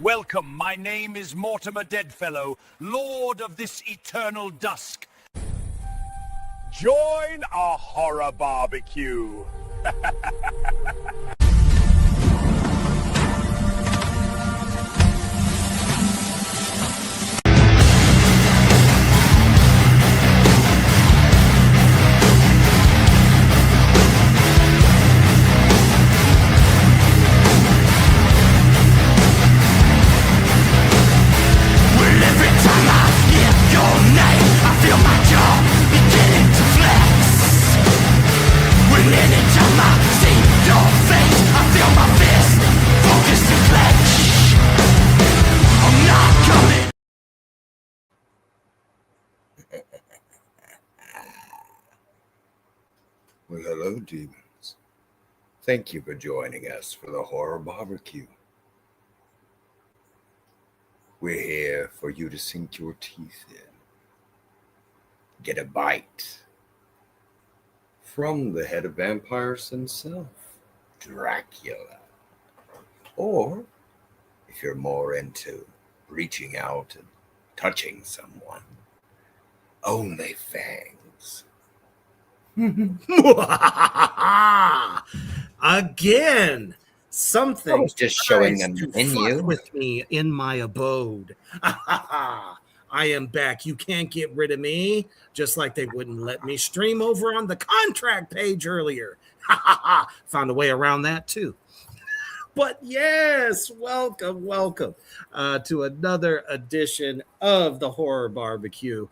Welcome, my name is Mortimer Deadfellow, Lord of this eternal dusk. Join our horror barbecue. Well, hello, demons. Thank you for joining us for the Horror Barbecue. We're here for you to sink your teeth in, get a bite from the head of vampires himself, Dracula. Or, if you're more into reaching out and touching someone, only Fangs. Again, something I was just showing tries them to in fuck you. with me in my abode. I am back. You can't get rid of me, just like they wouldn't let me stream over on the contract page earlier. Found a way around that too. But yes, welcome to another edition of the Horror Barbecue.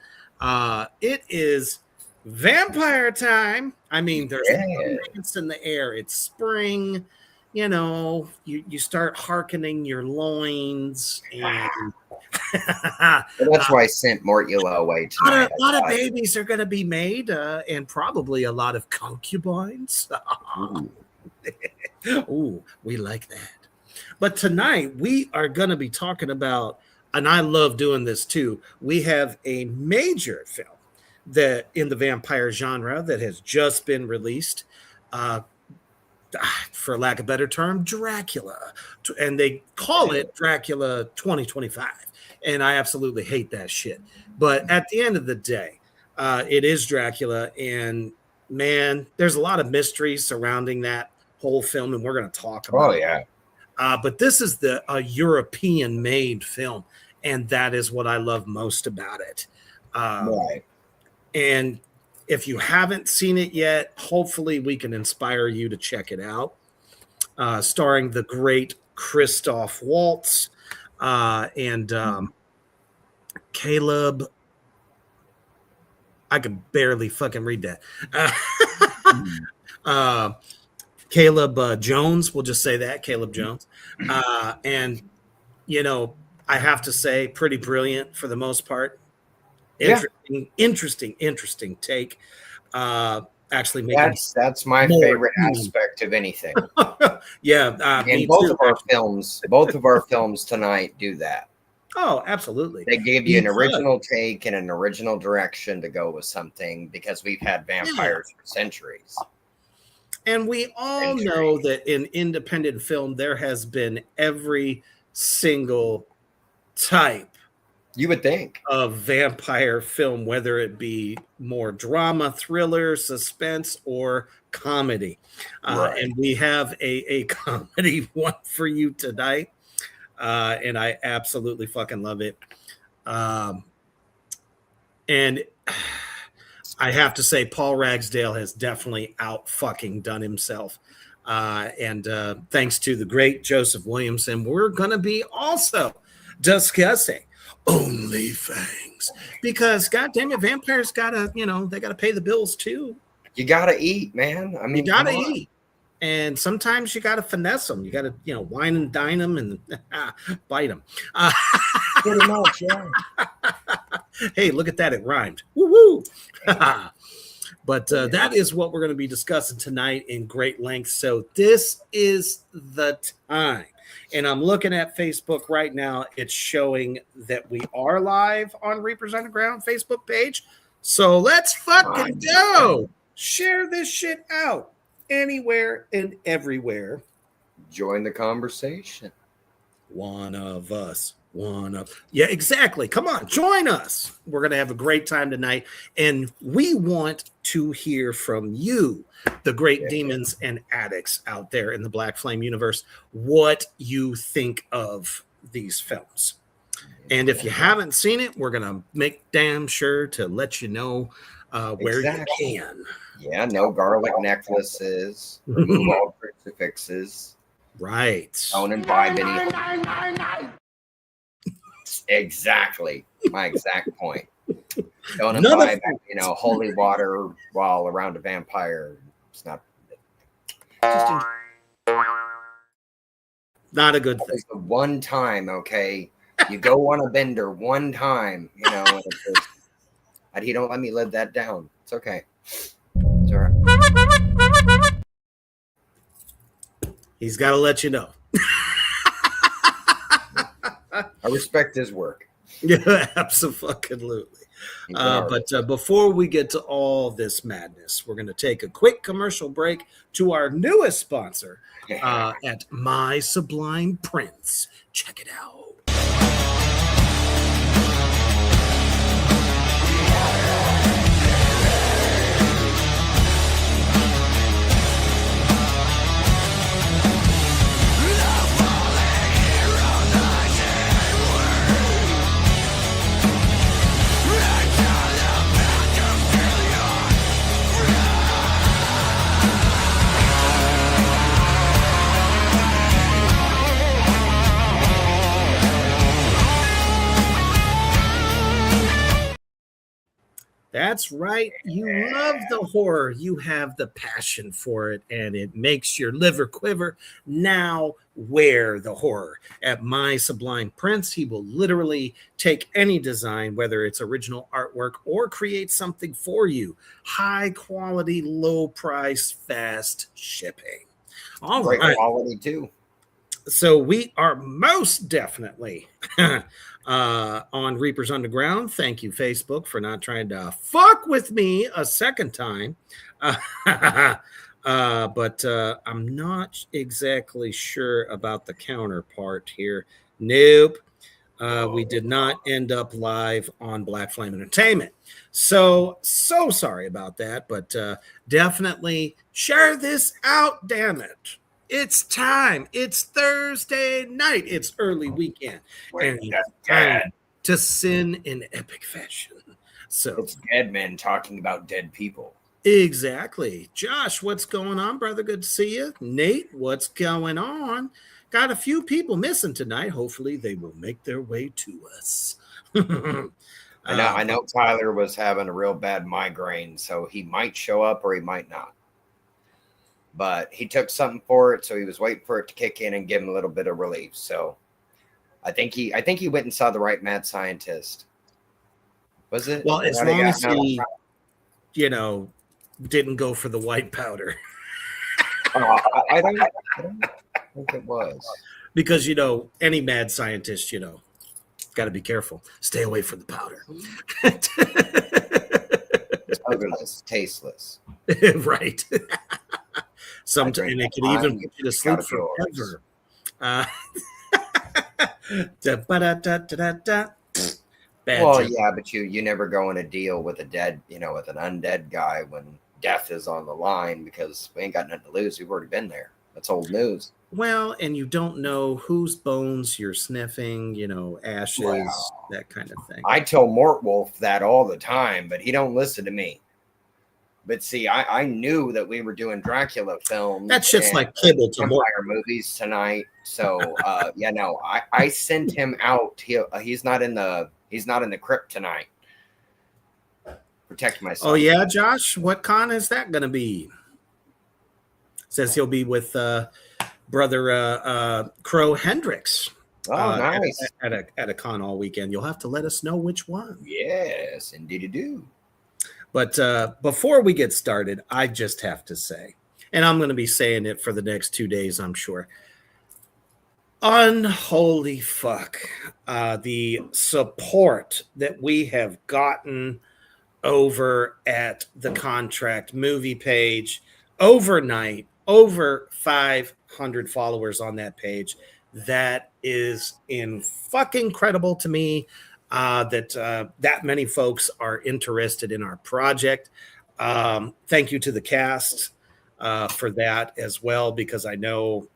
It is vampire time. I mean, there's romance in the air. It's spring. You know, you start hearkening your loins, and Well, that's why I sent Mortula away tonight. a lot of babies are going to be made, and probably a lot of concubines. Ooh, we like that. But tonight we are going to be talking about, and I love doing this too. We have a major film that in the vampire genre that has just been released, for lack of a better term, Dracula, and they call it Dracula 2025, and I absolutely hate that shit. But at the end of the day, it is Dracula, and man, there's a lot of mystery surrounding that whole film, and we're going to talk about it. But this is a European-made film, and that is what I love most about it. Right. And if you haven't seen it yet, hopefully we can inspire you to check it out. Starring the great Christoph Waltz and Caleb. I could barely fucking read that. Caleb Jones, we'll just say that, Caleb Jones. And, you know, I have to say, pretty brilliant for the most part. Interesting take. Actually, that's my favorite aspect of anything. And both of our films tonight do that. Oh, absolutely. They give you an original take and an original direction to go with something, because we've had vampires for centuries. And we all know that in independent film, there has been every single type, you would think, of vampire film, whether it be more drama, thriller, suspense, or comedy. Right. And we have a comedy one for you tonight. And I absolutely fucking love it. And I have to say, Paul Ragsdale has definitely out fucking done himself. And thanks to the great Joseph Williamson, we're going to be also discussing Only Fangs, because goddamn it, vampires gotta, they gotta pay the bills too. You gotta eat, man. I mean, you gotta eat, and sometimes you gotta finesse them. You gotta, wine and dine them and bite them. Pretty much, yeah. Hey, look at that! It rhymed. Woo woo. But that is what we're going to be discussing tonight in great length. So this is the time. And I'm looking at Facebook right now. It's showing that we are live on Reapers Underground Facebook page. So let's fucking go. Share this shit out anywhere and everywhere. Join the conversation. One of us. Yeah, exactly. Come on, join us. We're going to have a great time tonight. And we want to hear from you, the great demons and addicts out there in the Black Flame universe, what you think of these films. And if you haven't seen it, we're going to make damn sure to let you know where you can. Yeah, no garlic necklaces, remove all crucifixes. Right. Don't imbibe any. Exactly. My exact point. Don't imbibe, holy water while around a vampire. It's not. Not a good thing. It's the one time, okay? You go on a bender one time, and he don't let me live that down. It's okay. It's all right. He's got to let you know. I respect his work. Yeah, absolutely. But before we get to all this madness, we're going to take a quick commercial break to our newest sponsor at My Sublime Prince. Check it out. That's right. You love the horror. You have the passion for it, and it makes your liver quiver. Now wear the horror. At My Sublime Prince, he will literally take any design, whether it's original artwork or create something for you. High quality, low price, fast shipping. All right. Great quality too. So we are most definitely on Reapers Underground. Thank you, Facebook, for not trying to fuck with me a second time. But I'm not exactly sure about the counterpart here. Nope. We did not end up live on Black Flame Entertainment. So sorry about that, but definitely share this out, damn it. It's time. It's Thursday night. It's early weekend. And it's time to sin in epic fashion. So it's dead men talking about dead people. Exactly. Josh, what's going on, brother? Good to see you. Nate, what's going on? Got a few people missing tonight. Hopefully they will make their way to us. I know Tyler was having a real bad migraine, so he might show up or he might not. But he took something for it, so he was waiting for it to kick in and give him a little bit of relief. So I think he went and saw the right mad scientist. Was it? Well, as long as he, didn't go for the white powder. I don't think it was. Because, any mad scientist, got to be careful. Stay away from the powder. It's odorless, tasteless. Right. Sometimes it can even put you to sleep forever. Well, yeah, but you never go in a deal with a dead, with an undead guy when death is on the line because we ain't got nothing to lose. We've already been there. That's old news. Well, and you don't know whose bones you're sniffing, ashes, that kind of thing. I tell Mort Wolf that all the time, but he don't listen to me. But see, I knew that we were doing Dracula films. That shit's like kibble to vampire movies tonight. So I sent him out. He's not in the crypt tonight. Protect myself. Oh yeah, Josh. What con is that going to be? Says he'll be with brother Crow Hendricks. Oh, nice. At a con all weekend. You'll have to let us know which one. Yes, indeed you do. But before we get started, I just have to say, and I'm going to be saying it for the next 2 days, I'm sure. Unholy fuck. The support that we have gotten over at the Contract movie page overnight, over 500 followers on that page. That is in fucking incredible to me that many folks are interested in our project. Thank you to the cast for that as well, because I know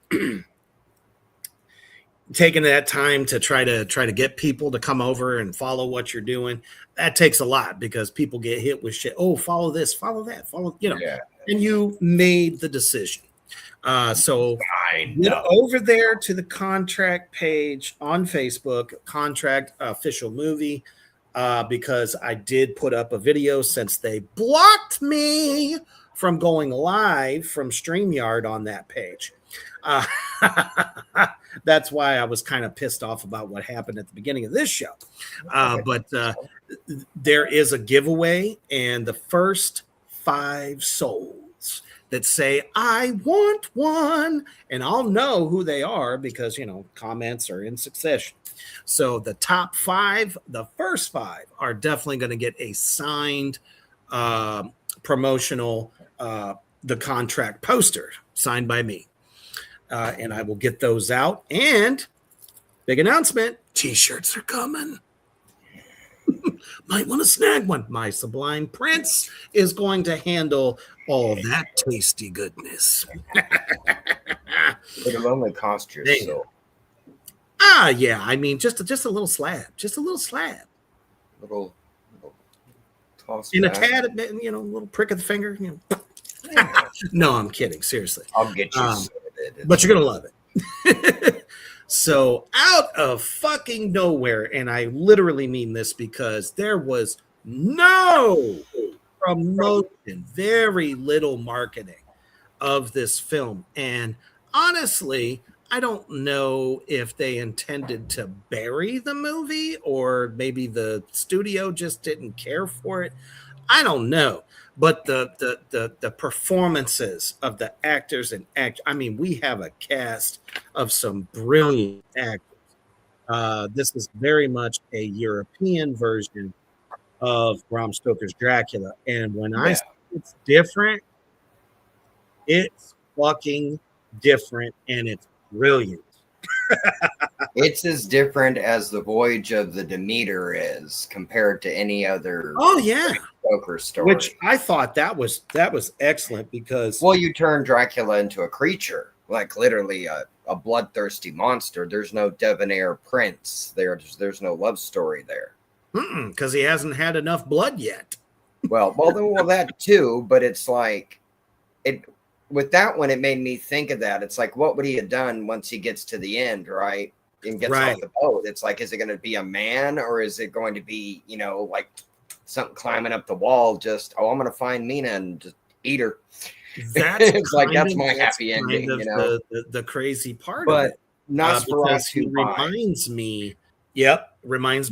taking that time to try to get people to come over and follow what you're doing, that takes a lot, because people get hit with shit. Oh, follow this, follow that, follow, Yeah. and you made the decision. So I get know. over there to the contract page on Facebook, contract official movie, because I did put up a video since they blocked me from going live from StreamYard on that page. That's why I was kind of pissed off about what happened at the beginning of this show. But there is a giveaway, and the first 5 souls that say, I want one, and I'll know who they are because, comments are in succession. So the top 5, the first 5 are definitely going to get a signed promotional, the contract poster signed by me. And I will get those out. And big announcement, t-shirts are coming. Might want to snag one. My Sublime Prince is going to handle all that tasty goodness. It'll only cost your soul. Yeah. I mean, just a little slab. Just a little slab. Little toss In back. a tad, a little prick of the finger. No, I'm kidding. Seriously. I'll get you but you're gonna love it. So out of fucking nowhere, and I literally mean this because there was no promotion, very little marketing of this film, and honestly, I don't know if they intended to bury the movie or maybe the studio just didn't care for it. I don't know. But the performances of the actors and we have a cast of some brilliant actors. This is very much a European version of Bram Stoker's Dracula. And when I say it's different, it's fucking different, and it's brilliant. It's as different as the Voyage of the Demeter is compared to any other Stoker story. Which I thought that was excellent because you turn Dracula into a creature, like literally a bloodthirsty monster. There's no debonair prince. There's no love story there. Because he hasn't had enough blood yet. Well, that too, but it's like it. With that one, it made me think of that. It's like, what would he have done once he gets to the end, right? And gets off the boat. It's like, is it going to be a man, or is it going to be, like something climbing up the wall? Just, I'm going to find Mina and just eat her. It's like, that's my happy ending, The crazy part but of it. Nosferatu reminds me of the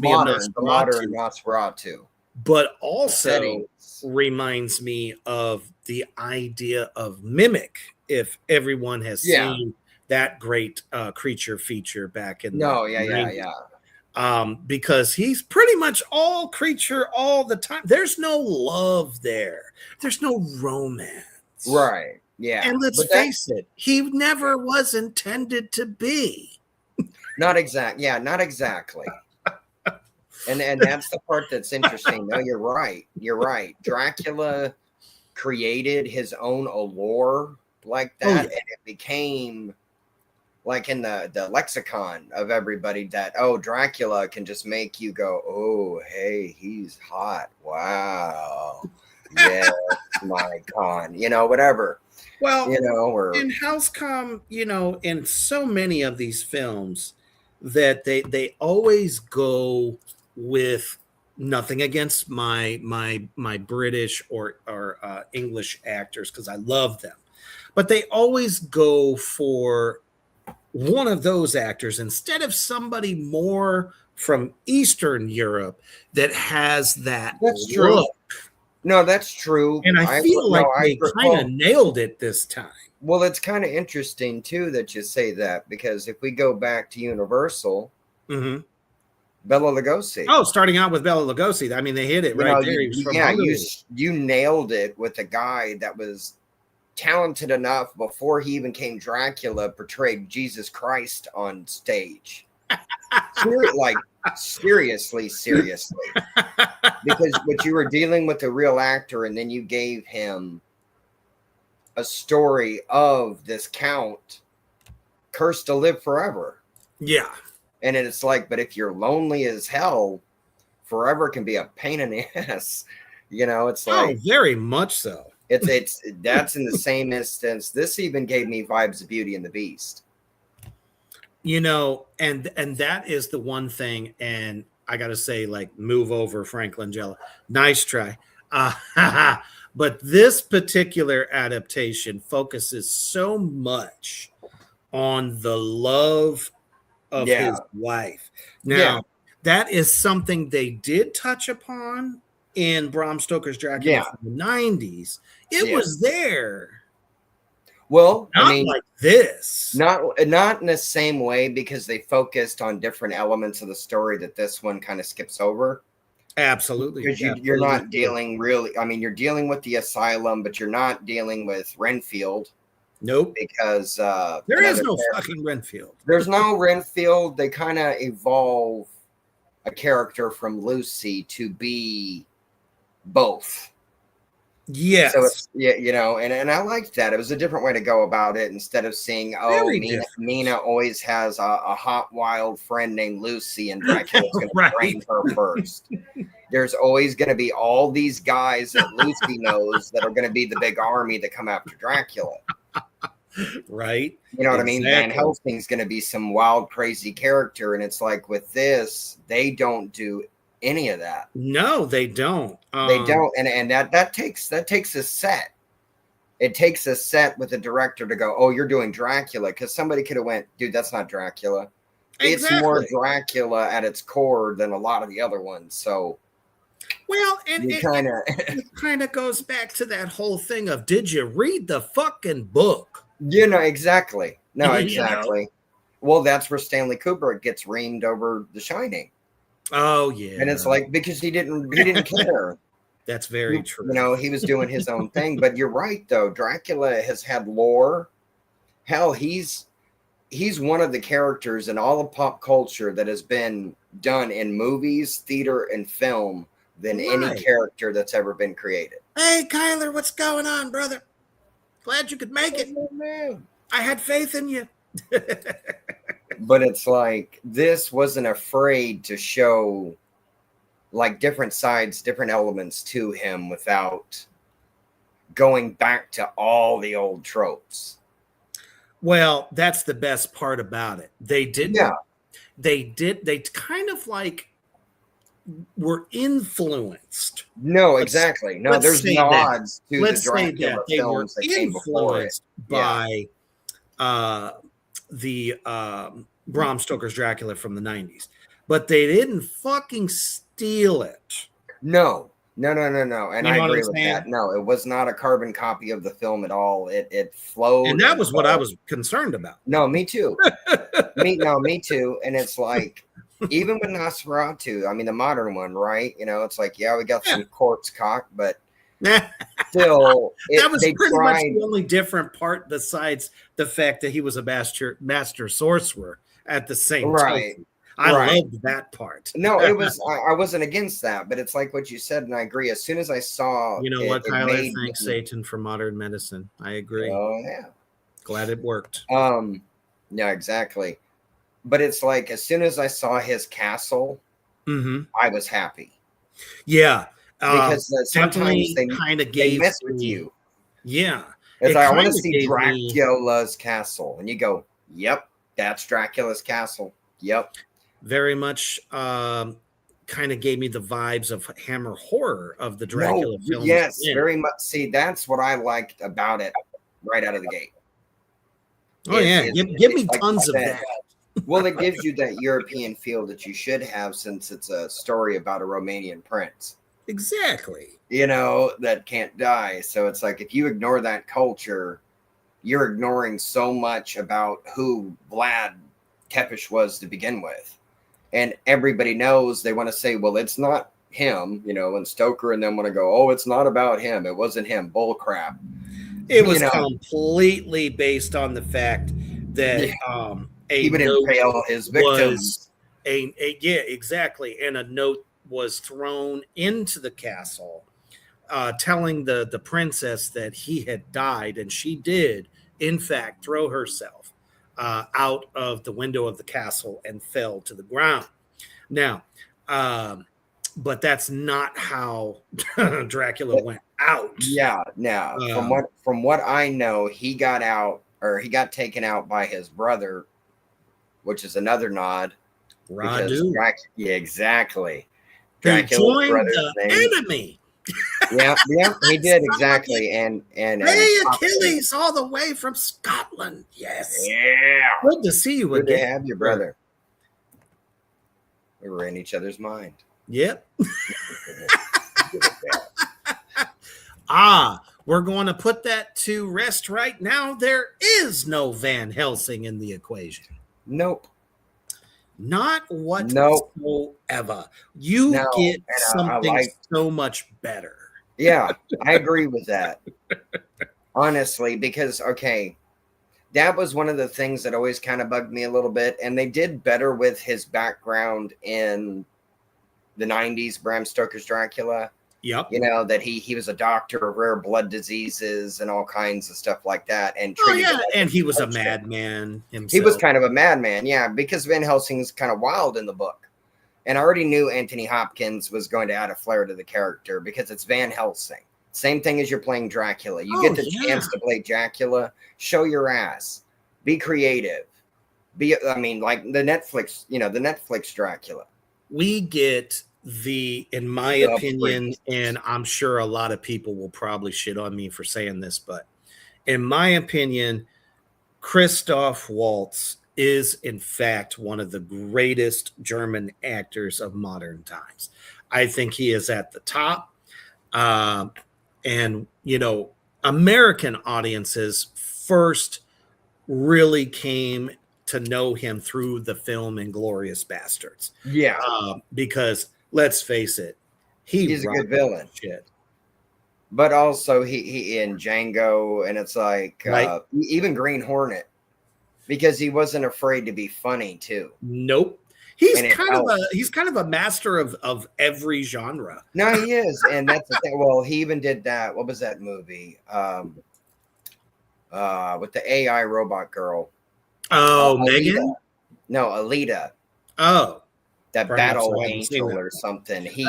modern Nosferatu. But also reminds me of the idea of Mimic, if everyone has seen that great creature feature back in because he's pretty much all creature all the time. There's no love there. There's no romance. Right. Yeah. And let's face it, he never was intended to be. Not exactly. Yeah, not exactly. And that's the part that's interesting. No, you're right. You're right. Dracula created his own allure like that, and it became like in the lexicon of everybody that, Dracula can just make you go, oh, hey, he's hot. Wow. Yes, my con. Whatever. Well, in House Calm, in so many of these films that they always go with nothing against my British or English actors, because I love them, but they always go for one of those actors instead of somebody more from Eastern Europe that has that. That's true. No, that's true. And I feel like they kind of nailed it this time. Well, it's kind of interesting too that you say that, because if we go back to Universal, Bela Lugosi. Oh, starting out with Bela Lugosi. They hit it right there. You nailed it with a guy that was talented enough before he even came Dracula, portrayed Jesus Christ on stage. Like seriously, because what you were dealing with a real actor, and then you gave him a story of this count cursed to live forever. Yeah. And it's like, but if you're lonely as hell, forever can be a pain in the ass. It's like, very much so. It's that's in the same instance. This even gave me vibes of Beauty and the Beast. And that is the one thing, and I gotta say, like, move over, Frank Langella. Nice try. But this particular adaptation focuses so much on the love of his wife. Now, that is something they did touch upon in Bram Stoker's Dracula from the 90s. It was there. Well, not like this. Not in the same way, because they focused on different elements of the story that this one kind of skips over. Absolutely. Because you're not dealing really, you're dealing with the asylum, but you're not dealing with Renfield. Nope. Because there is no fucking Renfield. There's no Renfield. They kind of evolve a character from Lucy to be both. Yes. So it's, and I liked that. It was a different way to go about it, instead of seeing, Mina always has a hot, wild friend named Lucy, and Dracula's going to train her first. There's always going to be all these guys that Lucy knows that are going to be the big army that come after Dracula. Right. You know what I mean? Van Helsing's going to be some wild, crazy character. And it's like, with this, they don't do any of that. No, they don't. They don't. And that takes a set. It takes a set with a director to go, oh, you're doing Dracula. Because somebody could have went, dude, that's not Dracula. Exactly. It's more Dracula at its core than a lot of the other ones. So, well, and it kind of goes back to that whole thing of, did you read the fucking book? Exactly. No, exactly. Well, that's where Stanley Kubrick gets reamed over The Shining. Oh yeah. And it's like, because he didn't care. That's very true. He was doing his own thing. But you're right, though. Dracula has had lore. Hell, he's one of the characters in all of pop culture that has been done in movies, theater, and film than any character that's ever been created. Hey, Kyler, what's going on, brother? Glad you could make it. I had faith in you. But it's like, this wasn't afraid to show like different sides, different elements to him without going back to all the old tropes. Well, that's the best part about it. They didn't. Yeah. They kind of like were influenced. No, exactly. No, there's nods to the Dracula films that came before it. By the Bram Stoker's Dracula from the 90s. But they didn't fucking steal it. No. And I agree with that. No, it was not a carbon copy of the film at all. It flowed. And that was what I was concerned about. No, me too. Me too. And it's like, even with Nosferatu, the modern one, right? It's like, we got some quartz cock, but still, that was pretty much the only different part, besides the fact that he was a master sorcerer at the same time. I loved that part. No, it was. I wasn't against that, but it's like what you said, and I agree. As soon as I saw, Tyler, thanks Satan for modern medicine. I agree. Oh yeah, glad it worked. Yeah, exactly. But it's like, as soon as I saw his castle, I was happy. Yeah, because sometimes they kind of mess with you. Yeah, it's like, I want to see Dracula's castle, and you go, "Yep, that's Dracula's castle." Yep. Very much kind of gave me the vibes of Hammer Horror of the Dracula film. Yes, very much. See, that's what I liked about it right out of the gate. Oh, give me tons of that. Well, it gives you that European feel that you should have, since it's a story about a Romanian prince. Exactly. That can't die. So it's like, if you ignore that culture, you're ignoring so much about who Vlad Tepes was to begin with. And everybody knows, they want to say, well, it's not him, and Stoker and them want to go, oh, it's not about him. It wasn't him. Bull crap. It was completely based on the fact that he would impale his victims. Yeah, exactly. And a note was thrown into the castle telling the princess that he had died, and she did, in fact, throw herself out of the window of the castle and fell to the ground. Now, but that's not how Dracula went out. Yeah, no. From what I know, he got out, or he got taken out by his brother, which is another nod. Radu. Yeah, exactly. They joined the enemy. Yeah, he did exactly. And hey, Achilles, all the way from Scotland. Yes. Yeah. Good to see you Good again. to have you, brother. We were in each other's mind. Yep. We're going to put that to rest right now. There is no Van Helsing in the equation. Nope. Not whatsoever. You get something so much better. Yeah, I agree with that. Honestly, because, that was one of the things that always kind of bugged me a little bit. And they did better with his background in the 90s, Bram Stoker's Dracula. Yep. That he was a doctor of rare blood diseases and all kinds of stuff like that. And and he was a madman himself. He was kind of a madman, yeah, because Van Helsing's kind of wild in the book. And I already knew Anthony Hopkins was going to add a flair to the character because it's Van Helsing. Same thing as you're playing Dracula. You get the chance to play Dracula, show your ass, be creative. Like the Netflix, the Netflix Dracula. We get in my opinion, and I'm sure a lot of people will probably shit on me for saying this, but in my opinion, Christoph Waltz is in fact one of the greatest German actors of modern times. I think he is at the top. And, American audiences first really came to know him through the film Inglourious Bastards. Yeah. Because let's face it, he's a good villain. Shit. But also he in Django, and it's like even Green Hornet, because he wasn't afraid to be funny too. Nope. He's kind of a master of every genre. No, he is, and that's the thing. Well, he even did that. What was that movie? With the AI robot girl. Oh, Megan? No, Alita. Oh, that Battle Angel or something. He's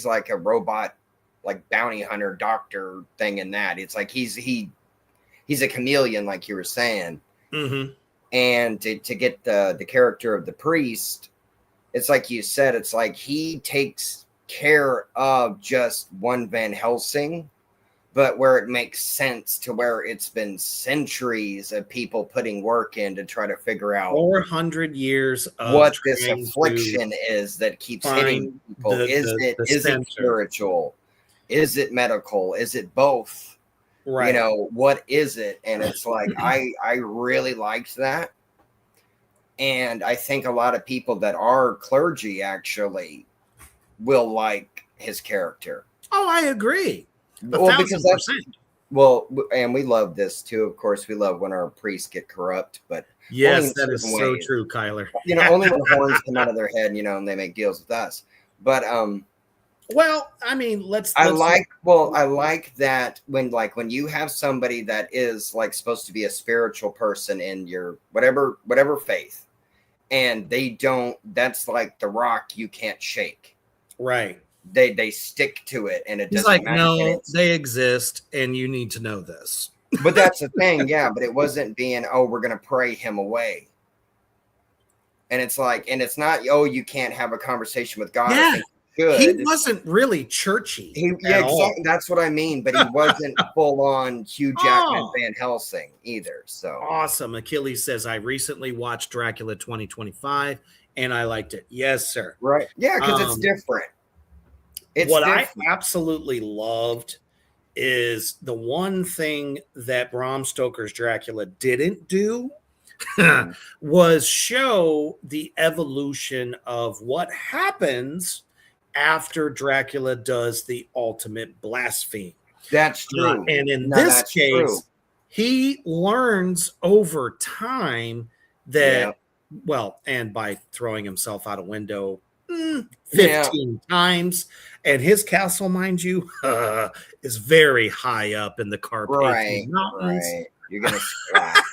like a robot, like bounty hunter doctor thing in that. It's like he's a chameleon, like you were saying. Mm-hmm. And to get the character of the priest, it's like you said, it's like he takes care of just one Van Helsing, but where it makes sense to where it's been centuries of people putting work in to try to figure out 400 years of what this affliction is that keeps hitting people. Is it spiritual? Is it medical? Is it both? Right. What is it? And it's like, I really liked that. And I think a lot of people that are clergy actually will like his character. Oh, I agree. And we love this too. Of course, we love when our priests get corrupt, but yes, that is so true, Kyler. Only when horns come out of their head, and they make deals with us. But well, I mean, I like that when you have somebody that is like supposed to be a spiritual person in your whatever faith, and they don't. That's like the rock you can't shake. Right. They stick to it, and it doesn't like, matter. No, they exist, and you need to know this. But that's the thing, yeah. But it wasn't being, we're gonna pray him away. And it's like, and it's not, you can't have a conversation with God. Yeah. He wasn't really churchy. Exactly. That's what I mean. But he wasn't full on Hugh Jackman Van Helsing either. So awesome. Achilles says, I recently watched Dracula 2025 and I liked it. Yes, sir. Right. Yeah, because it's different. I absolutely loved is the one thing that Bram Stoker's Dracula didn't do was show the evolution of what happens after Dracula does the ultimate blaspheme. That's true. And in No, this that's case, true. he learns over time that, well, and by throwing himself out a window 15 times, and his castle, mind you, is very high up in the Carpathian Mountains. Right. You're gonna splat.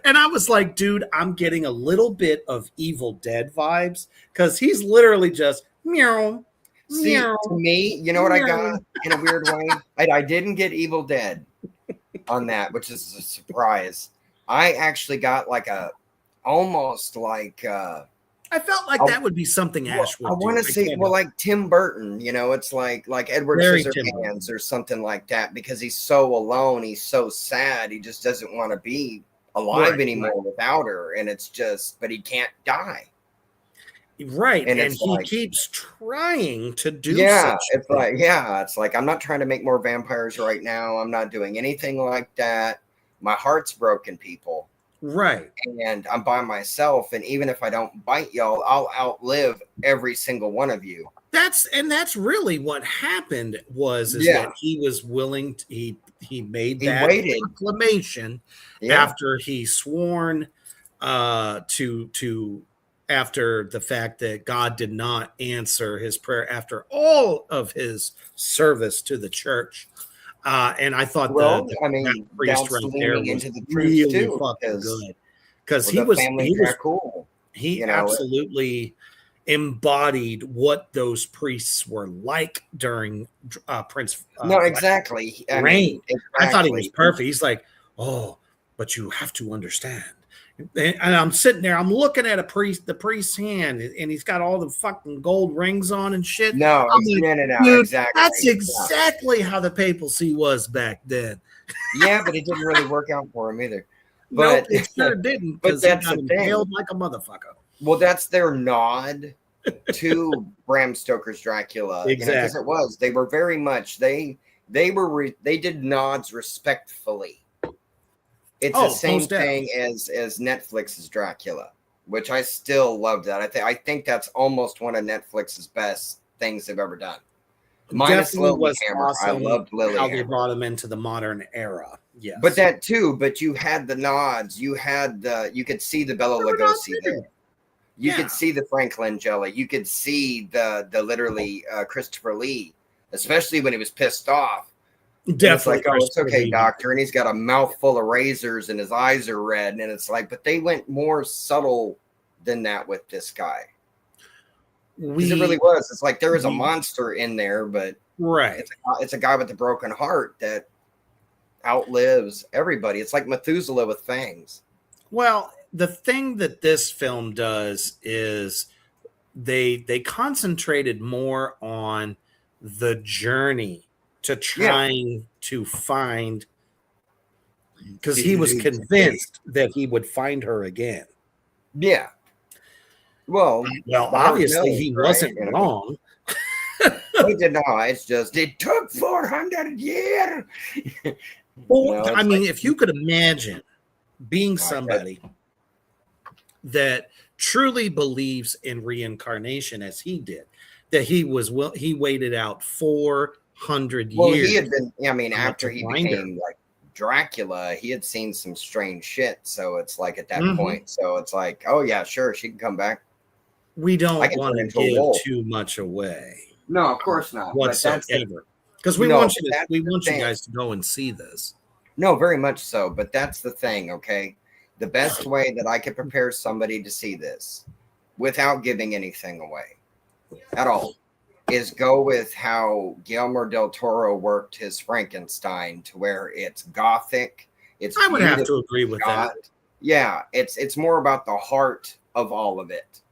And I was like, dude, I'm getting a little bit of Evil Dead vibes because he's literally just meow. See, meow, to me, you know what I meow. got in a weird way? I didn't get Evil Dead on that, which is a surprise. I actually got like almost like I felt like that would be something Ash would I want to do. say, well, like Tim Burton, you know, it's like Edward Very Tim Scissorhands or something like that, because he's so alone, he's so sad, he just doesn't want to be alive anymore without her, and it's just, but he can't die. Right, and he like, keeps trying to do. It's like I'm not trying to make more vampires right now. I'm not doing anything like that. My heart's broken, people. Right, and I'm by myself, and even if I don't bite y'all, I'll outlive every single one of you. That's really what happened that he was willing to, he made that proclamation after he sworn to after the fact that God did not answer his prayer after all of his service to the church. And I thought that priest right there was into the really too, fucking good, because he was cool. He absolutely embodied what those priests were like during Prince. Exactly. Reign. I thought he was perfect. He's like, oh, but you have to understand. And I'm sitting there, I'm looking at the priest's hand, and he's got all the fucking gold rings on and shit. No, dude, exactly. That's exactly how the papacy was back then. Yeah, but it didn't really work out for him either. But nope, it sure didn't. But that's the thing. Like a motherfucker. Well, that's their nod to Bram Stoker's Dracula. Exactly. Because it was. They were very much they did nods respectfully. It's the same thing as Netflix's Dracula, which I still love that. I think that's almost one of Netflix's best things they've ever done. Minus Lilyhammer. Awesome I loved Lilyhammer. How they brought him into the modern era. Yes. But that too, but you had the nods, you could see the Bela Lugosi there. You could see the Frank Langella, you could see the literally Christopher Lee, especially when he was pissed off. Definitely. It's like, oh, it's okay, doctor. And he's got a mouth full of razors and his eyes are red. And it's like, but they went more subtle than that with this guy. It really was. It's like there is a monster in there, but it's a guy with a broken heart that outlives everybody. It's like Methuselah with fangs. Well, the thing that this film does is they concentrated more on the journey to trying to find, because he was convinced that he would find her again. Yeah. Well, obviously he wasn't wrong. He did not. It's just it took 400 years. Well, I mean, if you could imagine being somebody that truly believes in reincarnation as he did, that he waited out 400 years. Well, he had been, after he became like Dracula, he had seen some strange shit. So it's like at that point, so it's like, oh yeah, sure, she can come back. We don't want to give too much away. No, of course not. Whatsoever. Because we want you guys to go and see this. No, very much so. But that's the thing, okay? The best way that I could prepare somebody to see this without giving anything away at all is go with how Guillermo del Toro worked his Frankenstein, to where it's gothic. I would have to agree with that. Yeah, it's more about the heart of all of it.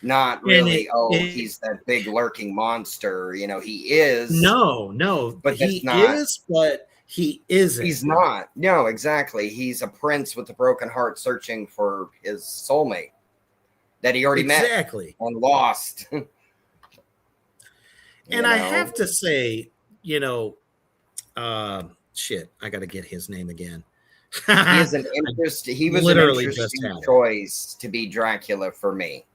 Not really, he's that big lurking monster. He is. No, but he is, but he isn't. He's not. No, exactly. He's a prince with a broken heart searching for his soulmate that he already met and lost. And I have to say, shit, I got to get his name again. He was an interesting choice to be Dracula for me.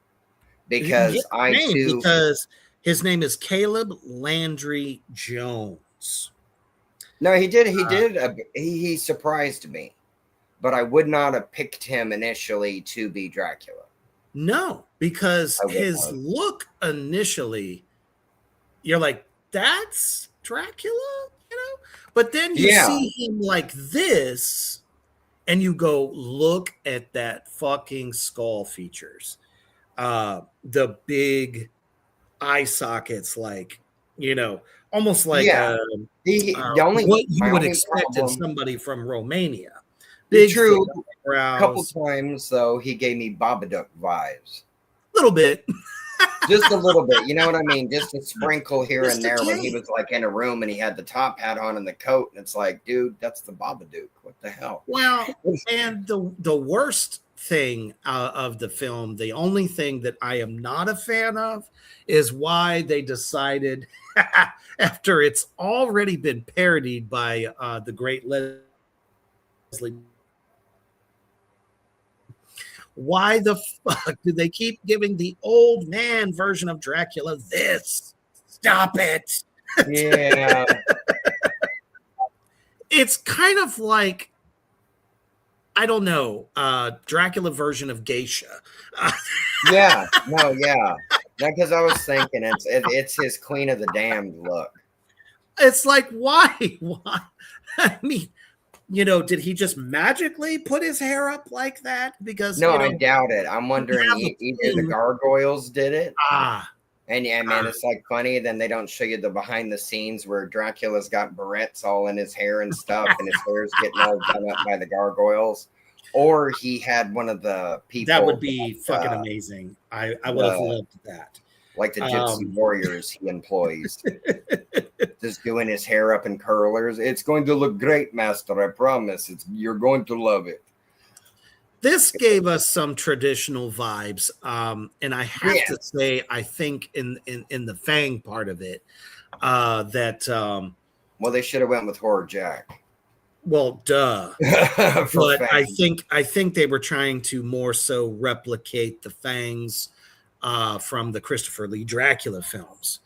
Because because his name is Caleb Landry Jones. No, he did. He surprised me, but I would not have picked him initially to be Dracula. No, because I would his not. look initially, you're like, that's Dracula, you know? But then you Yeah. see him like this, and you go, look at that fucking skull features. The big eye sockets, like, you know, almost like Yeah. what you My would only expect in problem. somebody from Romania. Big True. thick A couple eyebrows, times though, he gave me Babadook vibes. little bit. Just a little bit, you know what I mean? Just a sprinkle here Just and a there when he taste. was like in a room and he had the top hat on and the coat, and it's like, dude, that's the Babadook. What the hell? Well, and the worst thing of the film, the only thing that I am not a fan of, is why they decided, after it's already been parodied by the great Leslie, why the fuck do they keep giving the old man version of Dracula this? Stop it. Yeah. It's kind of like, I don't know, Dracula version of Geisha. Yeah. No, yeah. Because I was thinking it's his Queen of the Damned look. It's like, why? Why? I mean, you know, did he just magically put his hair up like that? Because, No, you know, I doubt it. I'm wondering have a either the thing. gargoyles did it. Ah, And yeah, man, it's like funny. Then they don't show you the behind the scenes where Dracula's got barrettes all in his hair and stuff, and his hair's getting all done up by the gargoyles. Or he had one of the people that would be fucking amazing. I would have loved that. like the gypsy warriors he employs, just doing his hair up in curlers. It's going to look great, master. I promise. You're going to love it. This gave us some traditional vibes, and I have to say, I think in the Fang part of it, that well, they should have went with Horror Jack. Well, duh. But I think they were trying to more so replicate the Fangs from the Christopher Lee Dracula films.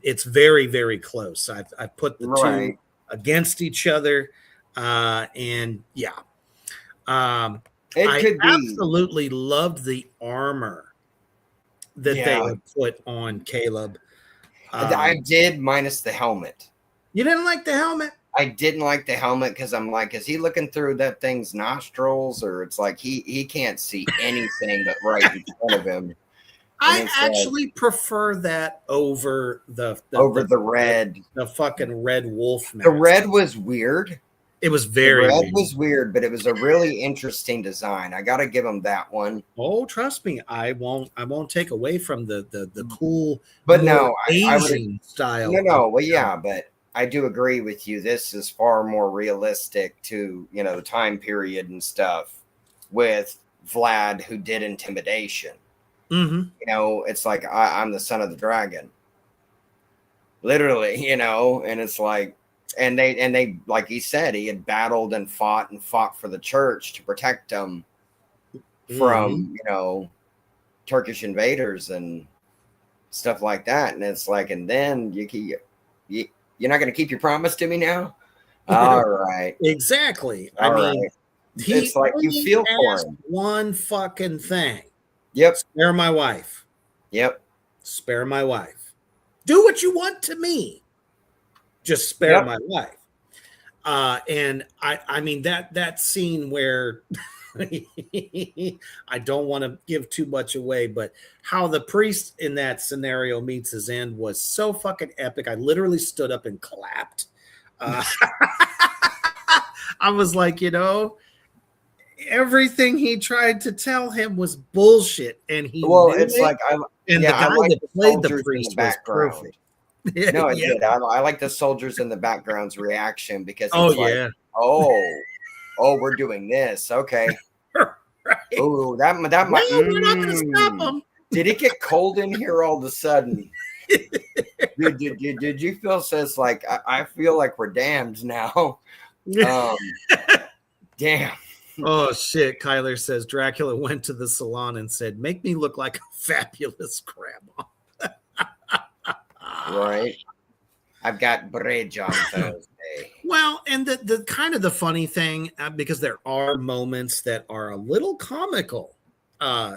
It's very, very close. I've put the two against each other, and yeah. I absolutely loved the armor that they had put on Caleb. I did, minus the helmet. You didn't like the helmet? I didn't like the helmet because I'm like, is he looking through that thing's nostrils, or it's like he can't see anything but right in front of him. I actually prefer that over the red, the fucking red wolf mask. The red was weird. It was very the red was weird, but it was a really interesting design. I got to give him that one. Oh, trust me, I won't take away from the cool, but no, Asian style. No, well, yeah, but I do agree with you. This is far more realistic to, you know, the time period and stuff with Vlad, who did intimidation. Mm-hmm. You know, it's like I'm the son of the dragon, literally. You know, and it's like, and they like he said, he had battled and fought for the church to protect them from you know, Turkish invaders and stuff like that. And it's like, and then you're not going to keep your promise to me now? All right. Exactly. I mean, it's like you feel for him. One fucking thing. Yep. Spare my wife. Yep. Spare my wife. Do what you want to me. Just spare my wife. And I mean, that scene where I don't want to give too much away, but how the priest in that scenario meets his end was so fucking epic. I literally stood up and clapped. I was like, you know, everything he tried to tell him was bullshit, and he it's like the guy that played the priest was perfect. No, it did. I like the soldiers in the background's reaction because we're doing this. Okay. Right. Oh, that we're not going to stop them. Did it get cold in here all of a sudden? did you feel says like I feel like we're damned now? Damn. Oh shit! Kyler says Dracula went to the salon and said, "Make me look like a fabulous grandma." Right. I've got bridge on Thursday. Well, and the kind of the funny thing, because there are moments that are a little comical.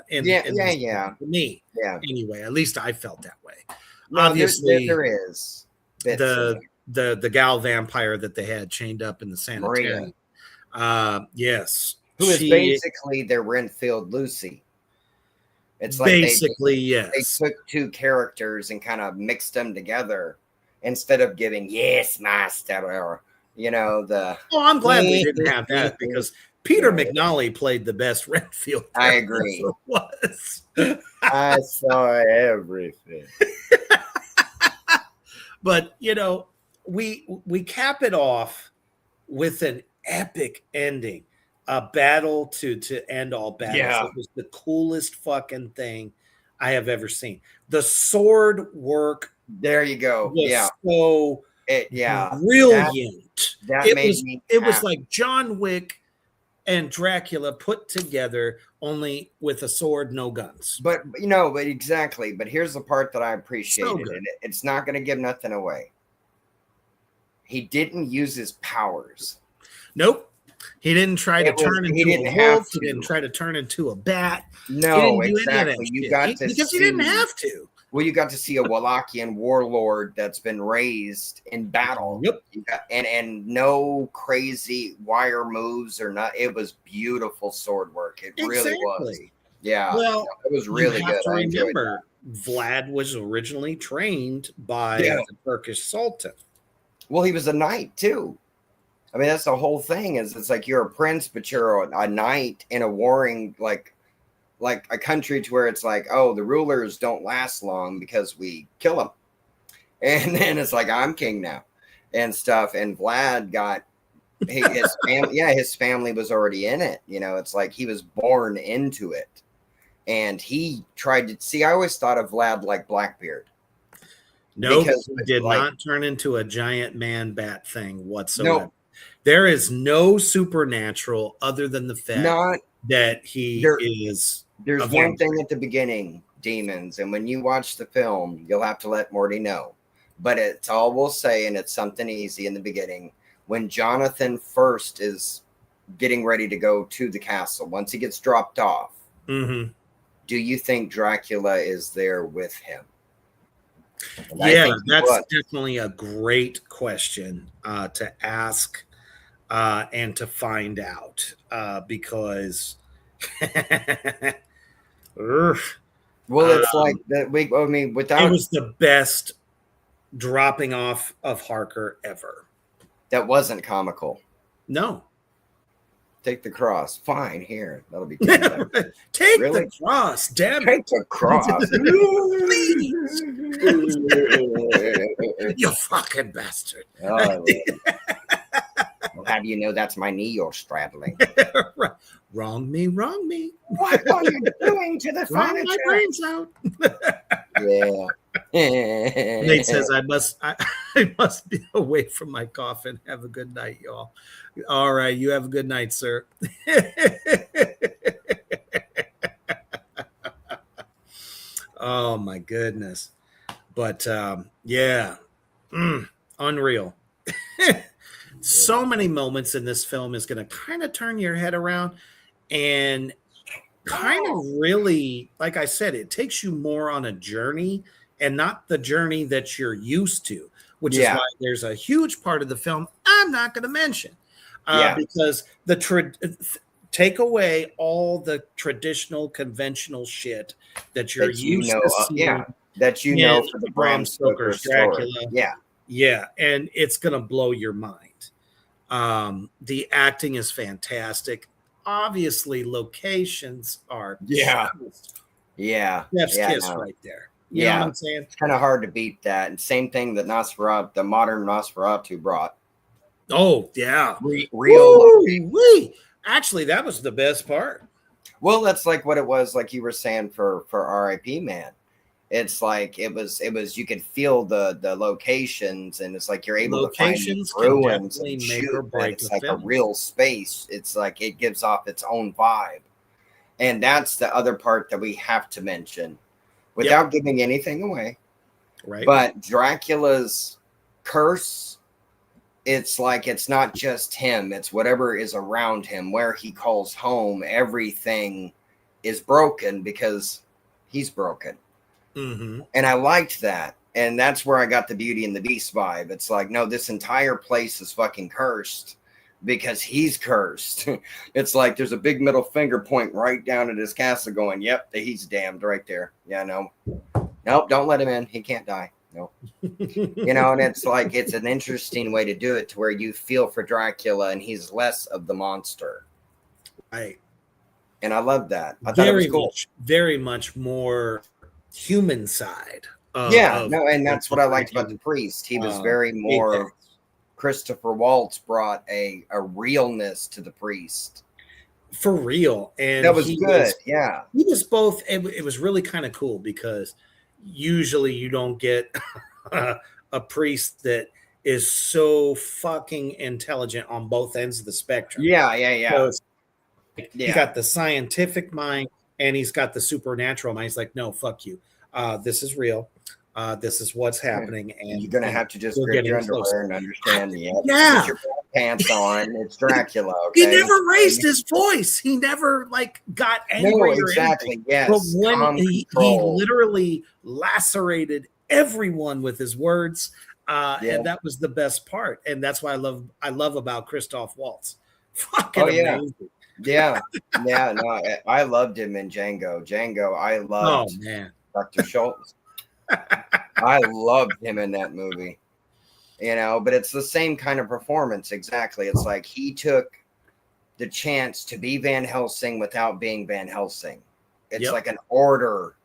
In yeah. For me, Yeah. anyway, at least I felt that way. No, Obviously, there is bits of the gal vampire that they had chained up in the sanitarium. Yes, who is basically their Renfield Lucy. It's like basically they took two characters and kind of mixed them together instead of giving yes, master, or the. Oh, I'm glad we didn't have that because Peter McNally played the best Renfield. I agree. Was. I saw everything. But we cap it off with an epic ending, a battle to end all battles. Yeah. It was the coolest fucking thing I have ever seen. The sword work. There you go. Was so brilliant. It was like John Wick and Dracula put together, only with a sword, no guns. But exactly. But here's the part that I appreciated, and it's not going to give nothing away. He didn't use his powers. Nope. He didn't try to turn into a wolf. He didn't try to turn into a bat. No, exactly. Because he didn't have to. Well, you got to see a Wallachian warlord that's been raised in battle. Yep. And no crazy wire moves or not. It was beautiful sword work. It really was. Yeah. Well, it was really good. To remember, Vlad was originally trained by the Turkish Sultan. Well, he was a knight too. I mean, that's the whole thing. It's like you're a prince, but you're a knight in a warring like a country to where it's like, oh, the rulers don't last long because we kill them, and then it's like I'm king now, and stuff. And Vlad got his family. Yeah, his family was already in it. It's like he was born into it, and he tried to see. I always thought of Vlad like Blackbeard. No, he did not turn into a giant man bat thing whatsoever. No. There is no supernatural other than the fact that he is. There's one thing at the beginning, demons, and when you watch the film, you'll have to let Morty know. But it's all we'll say, and it's something easy in the beginning. When Jonathan first is getting ready to go to the castle, once he gets dropped off, do you think Dracula is there with him? Yeah, that's definitely a great question to ask and to find out because it's like that. Without it was the best dropping off of Harker ever. That wasn't comical. No. Take the cross. Fine, here. That'll be Take the cross. Damn Take the cross. Please. You fucking bastard. Well, how do you know that's my knee you're straddling? Wrong me. What are you doing to the furniture? My brains out. Yeah. Nate says I must be away from my coffin. Have a good night, y'all. All right, you have a good night, sir. Oh my goodness. But unreal. So many moments in this film is going to kind of turn your head around and kind of really, like I said, it takes you more on a journey and not the journey that you're used to, which is why there's a huge part of the film I'm not going to mention because take away all the traditional conventional shit that you're used to seeing. That for the Bram Stoker's Dracula. Story. Yeah, and it's going to blow your mind. The acting is fantastic. Obviously, locations are chef's kiss right there. You know what I'm saying? It's kind of hard to beat that. And same thing that the modern Nosferatu brought. Oh yeah, real. Actually, that was the best part. Well, that's like what it was, like you were saying for R.I.P. Man. It's like it was. You could feel the locations, and it's like you're able to find ruins and shoot. It's like a real space. It's like it gives off its own vibe, and that's the other part that we have to mention, without giving anything away. Right. But Dracula's curse it's like it's not just him, it's whatever is around him. Where he calls home, everything is broken because he's broken. Mm-hmm. And I liked that. And that's where I got the Beauty and the Beast vibe. It's like, no, this entire place is fucking cursed because he's cursed. It's like there's a big middle finger point right down at his castle going, yep, he's damned right there. Yeah, no. Nope, don't let him in. He can't die. No. You know, and it's like it's an interesting way to do it to where you feel for Dracula and he's less of the monster. Right. And I love that. I thought it was cool. Very much more human side. And that's what I liked about the priest. He was very more. Christopher Waltz brought a realness to the priest. For real. And that was good. Yeah. He was both. It was really kind of cool because usually you don't get a priest that is so fucking intelligent on both ends of the spectrum. Yeah. So he's got the scientific mind and he's got the supernatural mind. He's like, no, fuck you. This is real. This is what's happening, and you're gonna have to just grab your underwear and understand. Yeah, put your pants on. It's Dracula. Okay? He never raised his voice. He never got angry. No, exactly. Yes, but when he literally lacerated everyone with his words, and that was the best part. And that's why I love about Christoph Waltz. Fucking amazing. Yeah. No, I loved him in Django. I loved. Oh man, Dr. Schultz. I loved him in that movie, you know, but it's the same kind of performance. Exactly. It's like he took the chance to be Van Helsing without being Van Helsing. It's like an order,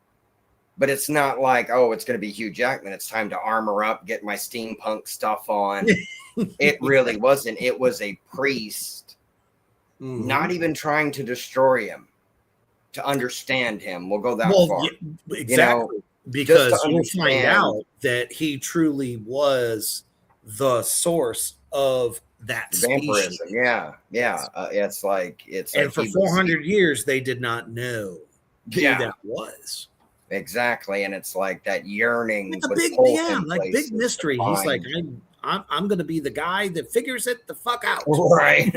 but it's not like, oh, it's going to be Hugh Jackman. It's time to armor up, get my steampunk stuff on. It really wasn't. It was a priest, not even trying to destroy him, to understand him. We'll go that far. Yeah, exactly. You know, because you'll find out that he truly was the source of that vampirism. species. Yeah. It's like and for 400 years they did not know who that was. Exactly, and it's like that yearning. It's a big mystery. He's like, I'm going to be the guy that figures it the fuck out. Right.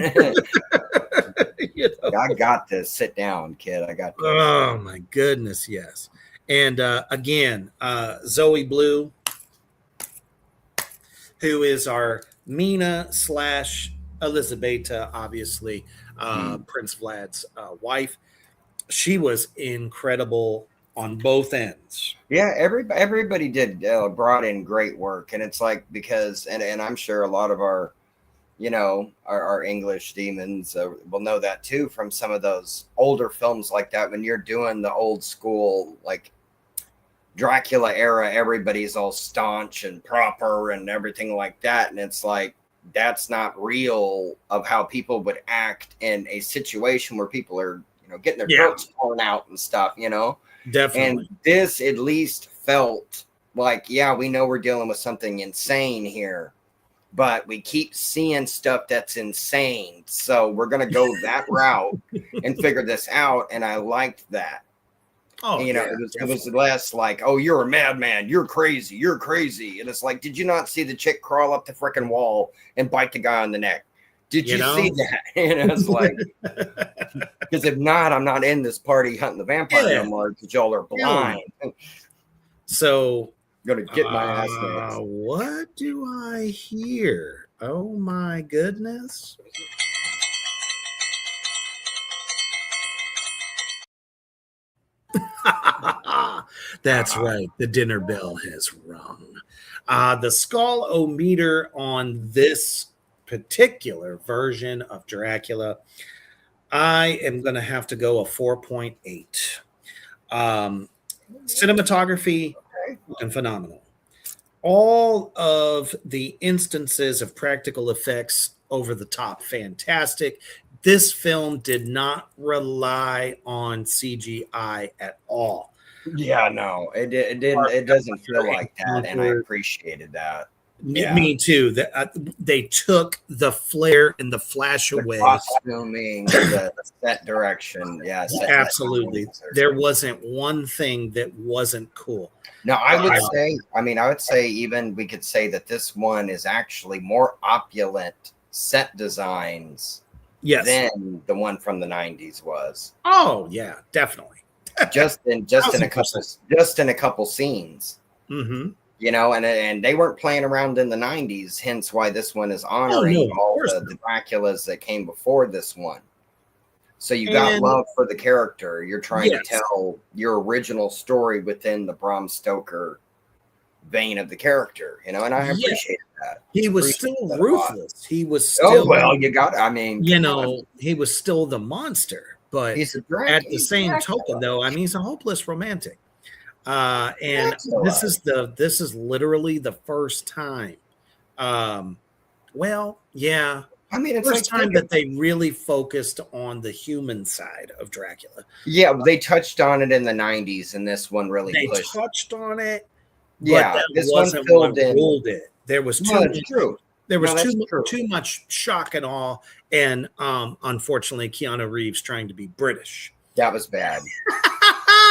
You know? I got this. Sit down, kid. I got this. Oh my goodness, yes. And again, Zoe Blue, who is our Mina / Elizabeta, obviously, Prince Vlad's wife. She was incredible on both ends. Yeah, everybody did brought in great work, and it's like because and I'm sure a lot of our, you know, our English demons will know that too from some of those older films like that. When you're doing the old school like Dracula era, everybody's all staunch and proper and everything like that, and it's like that's not real of how people would act in a situation where people are, you know, getting their throats torn out and stuff, you know. Definitely. And this at least felt like, yeah, we know we're dealing with something insane here, but we keep seeing stuff that's insane, so we're gonna go that route and figure this out. And I liked that. Oh, you know, it was less like, oh, you're a madman, you're crazy, and it's like, did you not see the chick crawl up the freaking wall and bite the guy on the neck? Did you see that? And it's like, because if not, I'm not in this party hunting the vampire no more because y'all are blind. So gonna get my ass next. What do I hear? Oh my goodness. That's right. The dinner bell has rung. The skull-o-meter on this particular version of Dracula, I am going to have to go a 4.8. Cinematography and phenomenal. All of the instances of practical effects over the top, fantastic. This film did not rely on CGI at all. Yeah, no, it didn't. It doesn't feel like that, and I appreciated that. Yeah. Me too. They took the flair and the flash The away. costuming, the set direction. Yeah, Absolutely. There wasn't one thing that wasn't cool. No, I would say even we could say that this one is actually more opulent set designs than the one from the 90s was. Oh yeah, definitely. just in a couple scenes. Mm-hmm. You know, and they weren't playing around in the 90s, hence why this one is honoring all the Draculas that came before this one. So you got love for the character. You're trying to tell your original story within the Bram Stoker vein of the character, you know, and I appreciate that. He was still ruthless. He was still he was still the monster, but at the same token, though, I mean, he's a hopeless romantic. And this is literally the first time. I mean, it's first time that they really focused on the human side of Dracula. Yeah, they touched on it in the 90s, and this one really touched on it. Yeah, but this one filled in. It. There was too much shock and awe, and unfortunately, Keanu Reeves trying to be British. That was bad.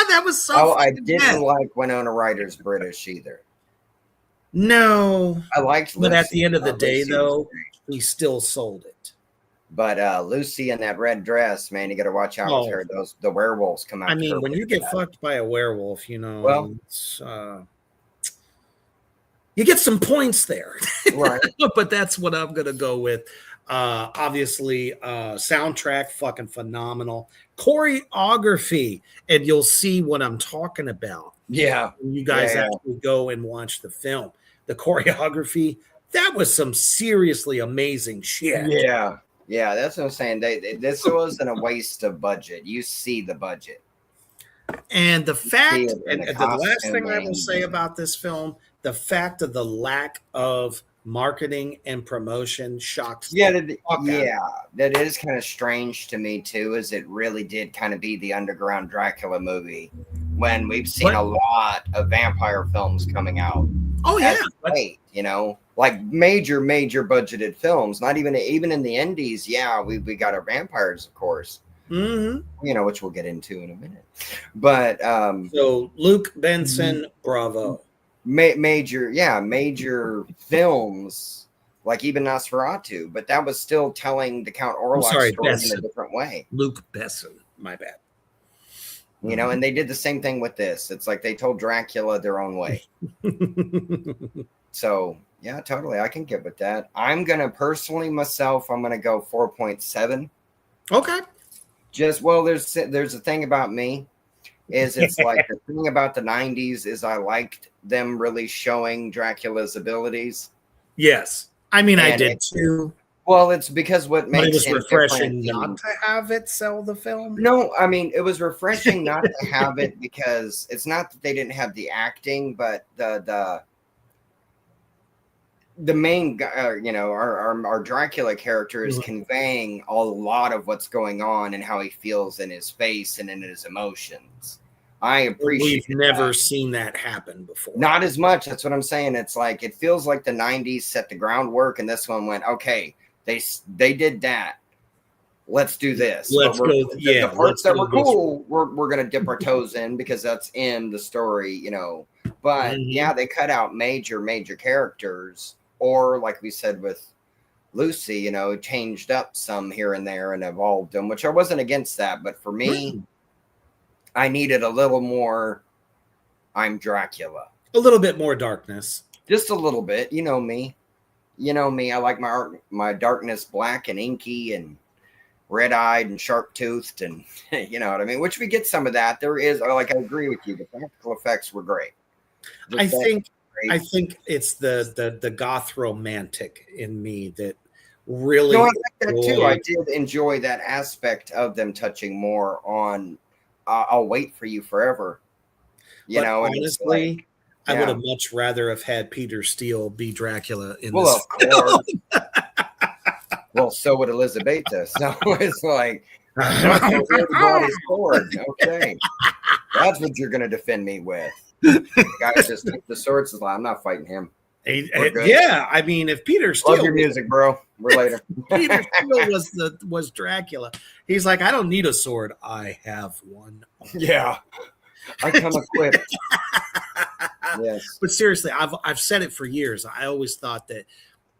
That was so. Oh, I didn't like Winona Ryder's British either. No, I liked Lucy. But at the end of the day, though, he still sold it. But Lucy in that red dress, man, you got to watch out with her. The werewolves come out. I mean, when you get fucked by a werewolf, you know, you get some points there, right? But that's what I'm gonna go with. Obviously, soundtrack fucking phenomenal, choreography, and you'll see what I'm talking about. Yeah, when you guys actually go and watch the film. The choreography, that was some seriously amazing shit. Yeah, that's what I'm saying. This wasn't a waste of budget. You see the budget. And the fact, and the last thing I will say about this film, the fact of the lack of marketing and promotion shocked. That is kind of strange to me too, is it really did kind of be the underground Dracula movie when we've seen a lot of vampire films coming out. Oh yeah, late, you know, like major budgeted films. Not even in the indies. Yeah, we got our vampires, of course. Mm-hmm. You know, which we'll get into in a minute. But so Luke Benson, bravo. Major films, like even Nosferatu, but that was still telling the Count Orlok story in a different way. Luke Besson, my bad. You know, and they did the same thing with this. It's like they told Dracula their own way. So yeah, totally, I can get with that. I'm gonna personally myself, I'm gonna go 4.7. Okay. There's a thing about me. It's like the thing about the 90s is I liked them really showing Dracula's abilities. Yes. I mean, I did too. Well, it's because what makes it refreshing not to have it sell the film. No, I mean, it was refreshing not to have it because it's not that they didn't have the acting, but the main guy, you know, our Dracula character is conveying a lot of what's going on and how he feels in his face and in his emotions. I appreciate. We've never seen that happen before. Not as much. That's what I'm saying. It's like it feels like the 90s set the groundwork, and this one went, okay, they did that. Let's do this. The parts that were cool, we're gonna dip our toes in because that's in the story, you know. But yeah, they cut out major characters. Or like we said with Lucy, you know, changed up some here and there and evolved them, which I wasn't against that. But for me, I needed a little more. I'm Dracula. A little bit more darkness. Just a little bit. You know me. I like my darkness black and inky and red-eyed and sharp-toothed, and you know what I mean. Which we get some of that. There is, like, I agree with you. The practical effects were great. I think it's the goth romantic in me that really. No, I like that too. I did enjoy that aspect of them touching more on. I'll wait for you forever. You know, honestly, I would have much rather have had Peter Steele be Dracula in this. Well, of course. Well, so would Elizabetha. So it's like, okay, that's what you're going to defend me with. The guy just took the swords. I'm not fighting him. We're good. Yeah, I mean, if Peter Steele, Love your music, bro. We're later. Peter Steele was Dracula. He's like, I don't need a sword. I have one. Yeah, I come equipped. Yes, but seriously, I've said it for years. I always thought that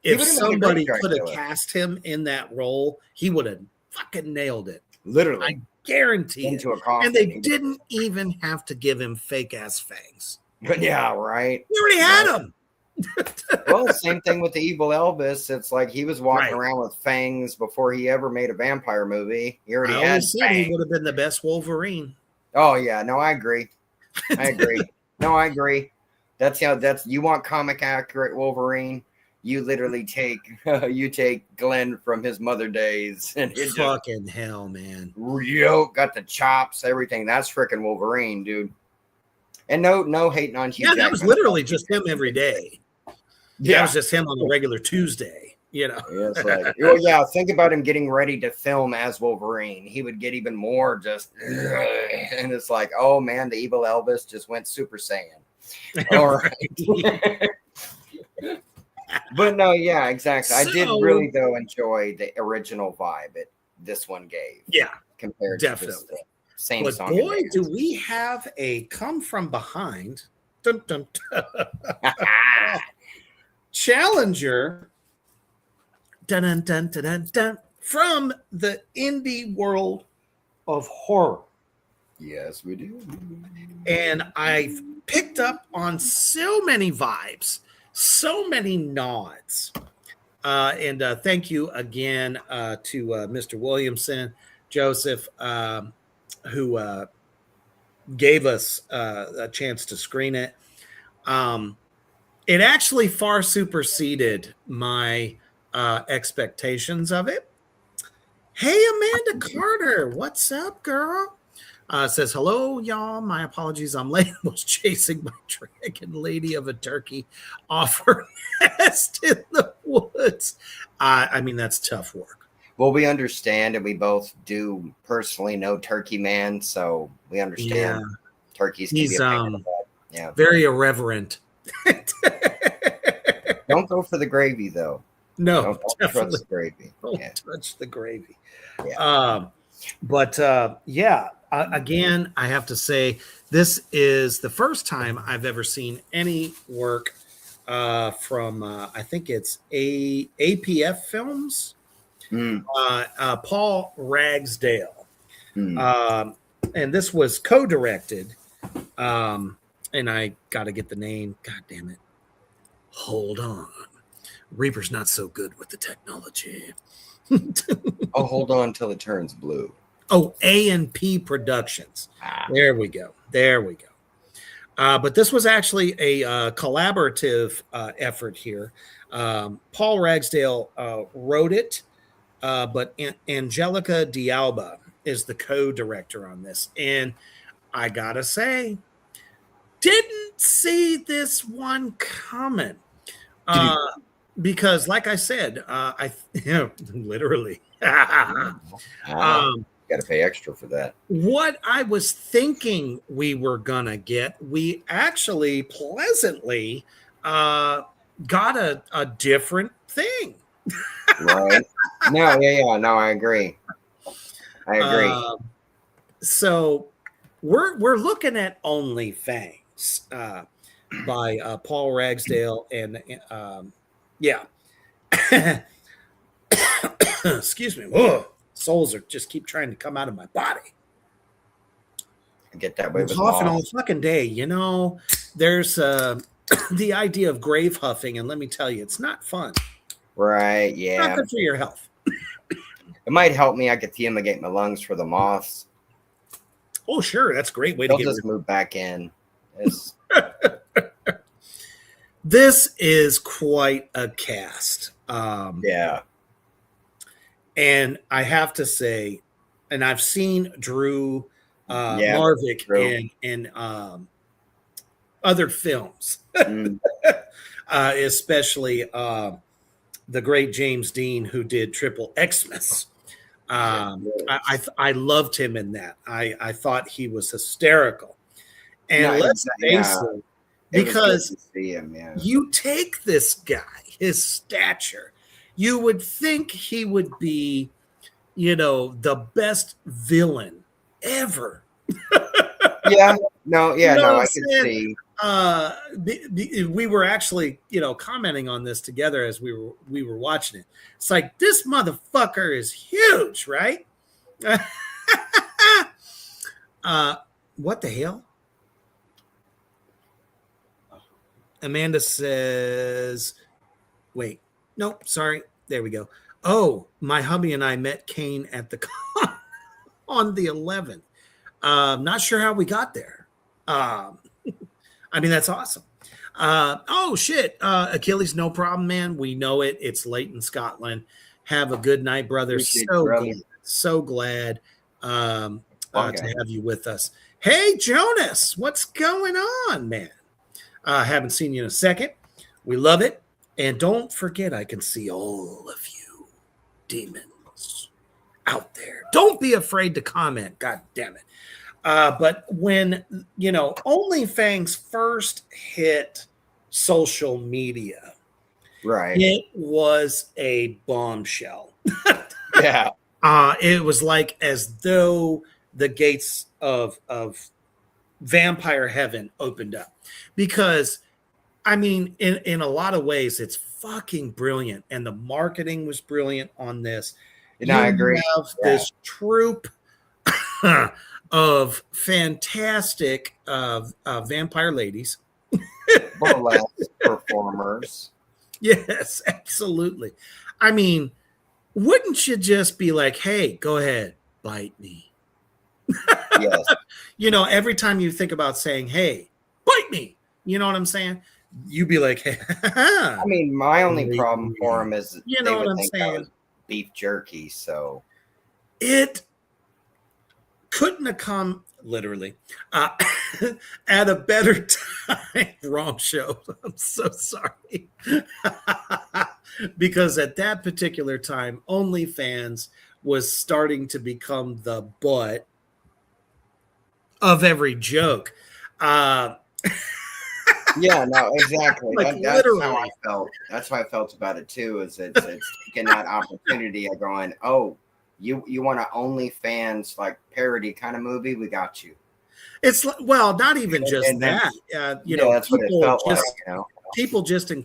if somebody could have cast him in that role, he would have fucking nailed it. Literally, I guarantee it. And they didn't even have to give him fake ass fangs. Yeah, right. We already had him. Well, same thing with the evil Elvis. It's like he was walking around with fangs before he ever made a vampire movie. He already had fangs. He would have been the best Wolverine. Oh yeah, no, I agree. I agree. That's you want comic accurate Wolverine. You literally take Glenn from his mother days and fucking hell, man. Got the chops, everything. That's freaking Wolverine, dude. And no hating on Hugh Jackman. That was literally just him every day. That was just him on a regular Tuesday, you know. Yeah, it's like, well, yeah, think about him getting ready to film as Wolverine. He would get even more just, and it's like, oh man, the evil Elvis just went Super Saiyan. All right. But no, yeah, exactly. I did really though enjoy the original vibe this one gave. Yeah, compared to this same but song. Boy, do we have a come from behind dun, dun, dun, challenger dun, dun, dun, dun, dun, dun, from the indie world of horror. Yes, we do. And I've picked up on so many vibes, so many nods. And thank you again to Mr. Williamson, Joseph, who gave us a chance to screen it. It actually far superseded my expectations of it. Hey, Amanda Carter, what's up, girl? Says, hello, y'all. My apologies. I'm late. Was chasing my dragon lady of a turkey off her nest in the woods. I mean, that's tough work. Well, we understand, and we both do personally know Turkey Man, so we understand turkeys can be a pain in the butt. Yeah, very irreverent. Don't go for the gravy, though. No, don't touch the gravy. Don't touch the gravy. Yeah. Again, I have to say, this is the first time I've ever seen any work from, I think it's APF Films, Paul Ragsdale. And this was co-directed, and I got to get the name. God damn it. Hold on. Reaper's not so good with the technology. Oh, hold on till it turns blue. Oh, A&P Productions. There we go. But this was actually a collaborative effort here. Paul Ragsdale wrote it, but Angelica D'Alba is the co-director on this. And I gotta say, didn't see this one coming. Because, like I said, literally. Got to pay extra for that. What I was thinking we were gonna get, we actually pleasantly got a different thing. Right? No, I agree. So we're looking at Only Fangs by Paul Ragsdale and excuse me. Whoa. Souls are just keep trying to come out of my body. I get that way. I'm huffing all fucking day. You know, there's the idea of grave huffing, and let me tell you, it's not fun. Right? Yeah. Not good for your health. It might help me. I could fumigate my lungs for the moths. Oh, sure, that's a great way They'll to get just move back in. This is quite a cast. Yeah. And I have to say, and I've seen Drew Marvick in other films, especially the great James Dean, who did Triple Xmas. I loved him in that. I thought he was hysterical. And let's face it, because to see him, yeah. you take this guy, his stature, you would think he would be, the best villain ever. Yeah, no, You know what I I'm can saying? see. We were actually, commenting on this together as we were watching it. It's like, this motherfucker is huge, right? What the hell? Amanda says, wait, nope, sorry. There we go. Oh, my hubby and I met Kane at the con on the 11th. Not sure how we got there. I mean, that's awesome. Oh, shit. Achilles, no problem, man. We know it. It's late in Scotland. Have a good night, brother. So glad to have you with us. Hey, Jonas, what's going on, man? Haven't seen you in a second. We love it. And don't forget, I can see all of you demons out there. Don't be afraid to comment. God damn it. But when, OnlyFangs first hit social media, Right. it was a bombshell. Yeah. It was like as though the gates of vampire heaven opened up, because I mean, in a lot of ways, it's fucking brilliant, and the marketing was brilliant on this. I agree. Have this troupe of fantastic vampire ladies, burlesque performers. Yes, absolutely. I mean, wouldn't you just be like, "Hey, go ahead, bite me"? Yes. Every time you think about saying, "Hey, bite me," you know what I'm saying? You'd be like, "Hey." I mean, my only problem for him is you know what I'm saying? Beef jerky, so it couldn't have come literally at a better time. Wrong show. I'm so sorry. Because at that particular time, OnlyFans was starting to become the butt of every joke. Yeah, no, exactly. Like, That's literally. how I felt. That's how I felt about it too. Is it's taking that opportunity of going, oh, you want to OnlyFans like parody kind of movie? We got you. It's not even just And that. that's what it felt like. People just in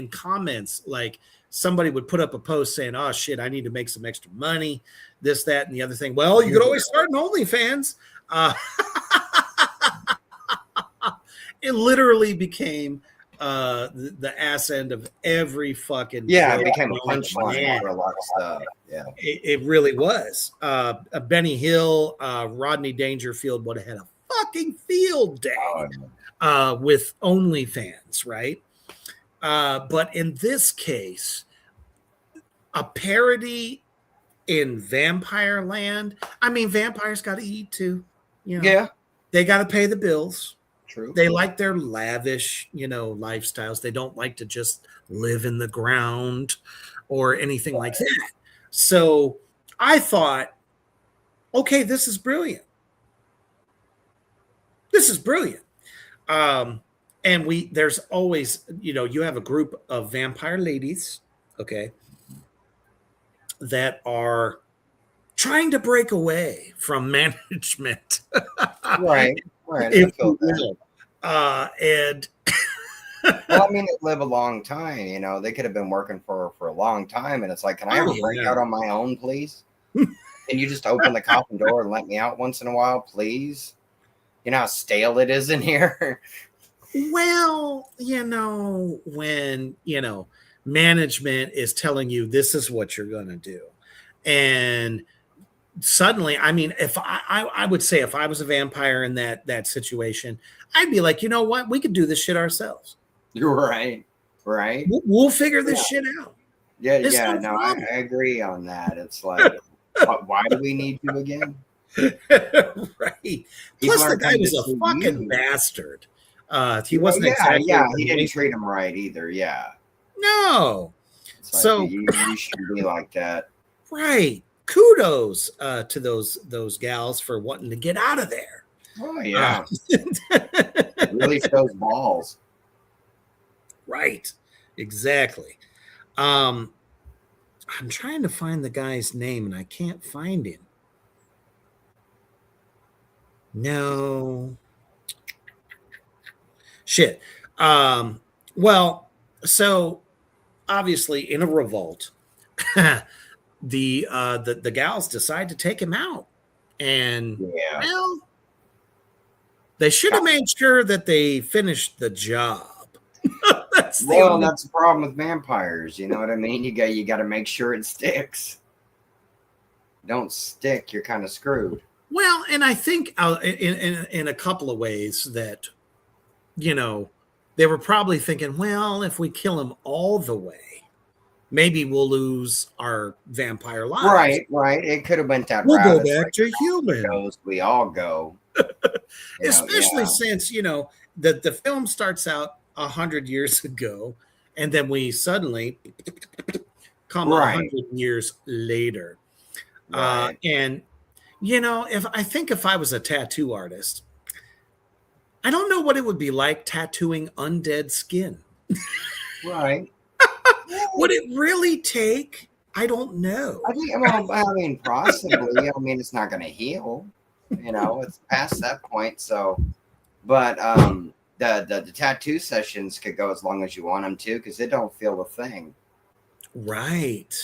comments, like somebody would put up a post saying, "Oh shit, I need to make some extra money, this, that, and the other thing." Well, you could always start an OnlyFans. It literally became the ass end of every fucking it became a punchline for a lot of stuff. Yeah, it really was. Benny Hill, Rodney Dangerfield would have had a fucking field day with OnlyFans, right? But in this case, a parody in vampire land. I mean, vampires got to eat too. Yeah, they got to pay the bills. True. They like their lavish, lifestyles. They don't like to just live in the ground or anything like that. So I thought, okay, this is brilliant. This is brilliant. And there's always, you have a group of vampire ladies, okay, that are trying to break away from management. Right. If you will. And well, I mean, they live a long time. They could have been working for a long time, and it's like, can I ever break out on my own, please? Can you just open the coffin door and let me out once in a while, please? You know how stale it is in here. Well, when management is telling you this is what you're going to do, and suddenly, I mean, if I would say if I was a vampire in that situation, I'd be like, you know what? We could do this shit ourselves. You're right. Right. We'll figure this shit out. Yeah. No, I agree on that. It's like, why do we need you again? Right. Plus, the guy was a fucking bastard. He wasn't exactly. Yeah, he didn't treat him right either. Yeah. No. Like, so you shouldn't be like that. Right. Kudos to those gals for wanting to get out of there. Oh yeah. really shows balls. Right. Exactly. I'm trying to find the guy's name and I can't find him. No. Shit. Well, so obviously in a revolt, the gals decide to take him out. And well, they should have made sure that they finished the job. That's the problem with vampires. You know what I mean? You got to make sure it sticks. Don't stick, you're kind of screwed. Well, and I think in a couple of ways that, you know, they were probably thinking, well, if we kill him all the way, maybe we'll lose our vampire lives. Right. It could have went that we'll route. Go back to human. We all go. Especially since, you know, the film starts out 100 years ago, and then we suddenly come 100 years later. Right. And, you know, if I was a tattoo artist, I don't know what it would be like tattooing undead skin. Right. Would it really take? I don't know. I mean, possibly. I mean, it's not going to heal. You know, it's past that point. So, but the tattoo sessions could go as long as you want them to, because it don't feel a thing. Right.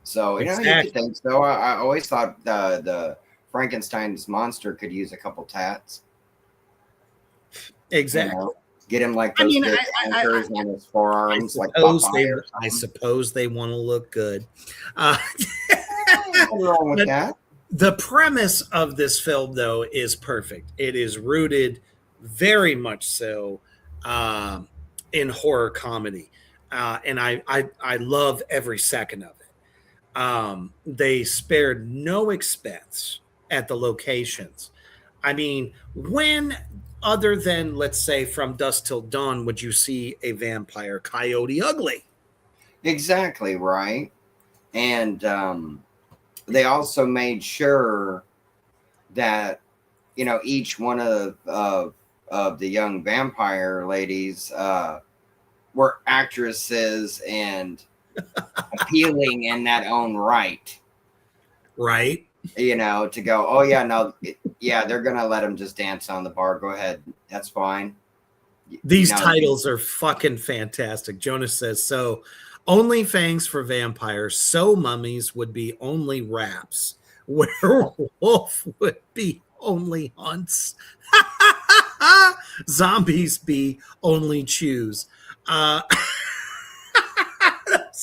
So, you know, you could think so. I always thought the Frankenstein's monster could use a couple tats. Exactly. You know, get him like those anchors on his forearms. I suppose they want to look good. Nothing wrong with that. The premise of this film, though, is perfect. It is rooted very much so in horror comedy. And I love every second of it. They spared no expense at the locations. I mean, when other than, let's say, From Dusk Till Dawn, would you see a vampire Coyote Ugly? Exactly, right. And they also made sure that, you know, each one of the young vampire ladies were actresses and appealing in that own right. Right. You know, to go, oh, yeah, no, they're going to let them just dance on the bar. Go ahead. That's fine. These titles are fucking fantastic. Jonas says, so only Fangs for vampires, so mummies would be only raps. Werewolf would be only hunts. Zombies be only chews. Those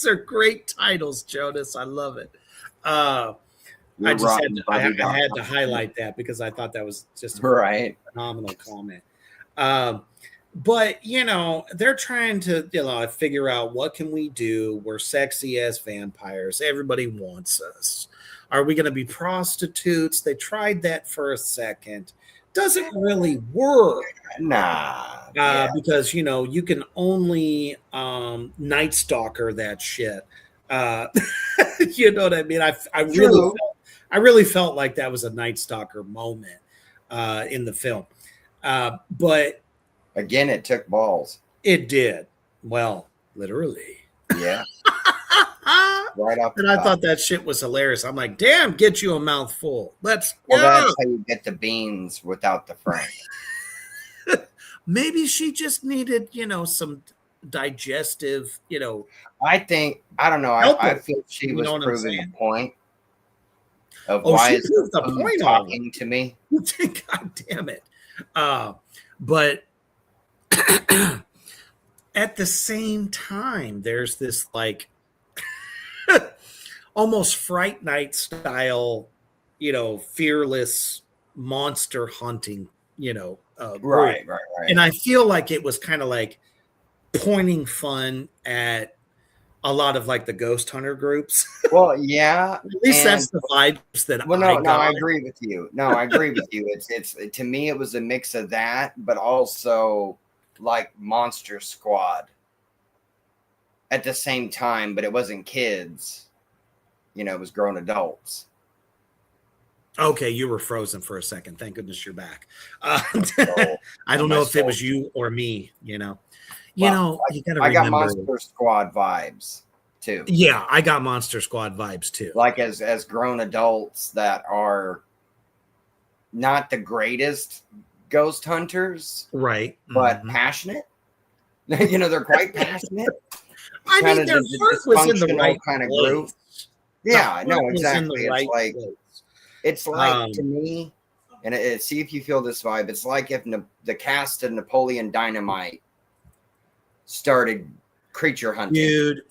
are great titles, Jonas. I love it. I had to highlight that because I thought that was just a phenomenal comment. But, you know, they're trying to, you know, figure out what can we do. We're sexy as vampires. Everybody wants us. Are we going to be prostitutes? They tried that for a second. Doesn't really work. Nah. Because, you know, you can only Night Stalker that shit. You know what I mean? I really felt like that was a Night Stalker moment in the film. But again, it took balls. It did. Well, literally. Yeah. Right off. And I thought that shit was hilarious. I'm like, damn, get you a mouthful. Let's go. Well, that's how you get the beans without the frank. Maybe she just needed, you know, some digestive, you know. I don't know. I feel she was proving the point of why is the point talking to me. God damn it. But at the same time, there's this like almost Fright Night style, you know, fearless monster hunting, you know, right. And I feel like it was kind of like pointing fun at a lot of like the ghost hunter groups. Well, yeah. At least that's the vibes that I agree with you. It's to me, it was a mix of that, but also like Monster Squad at the same time, but it wasn't kids. You know, it was grown adults. Okay, you were frozen for a second. Thank goodness you're back. So, I don't my know if it soul. was you or me. You Well, you got to I got remember. Monster Squad vibes too. Yeah, I got Monster Squad vibes too. Like as grown adults that are not the greatest ghost hunters, Right. but Mhm. passionate. They're quite passionate. I Kind mean, of their the heart was in the dysfunctional right kind of group. place. The Yeah, no, heart was in exactly. the right place. It's like Um, to me, and see if you feel this vibe. It's like if the cast of Napoleon Dynamite started creature hunting. Dude,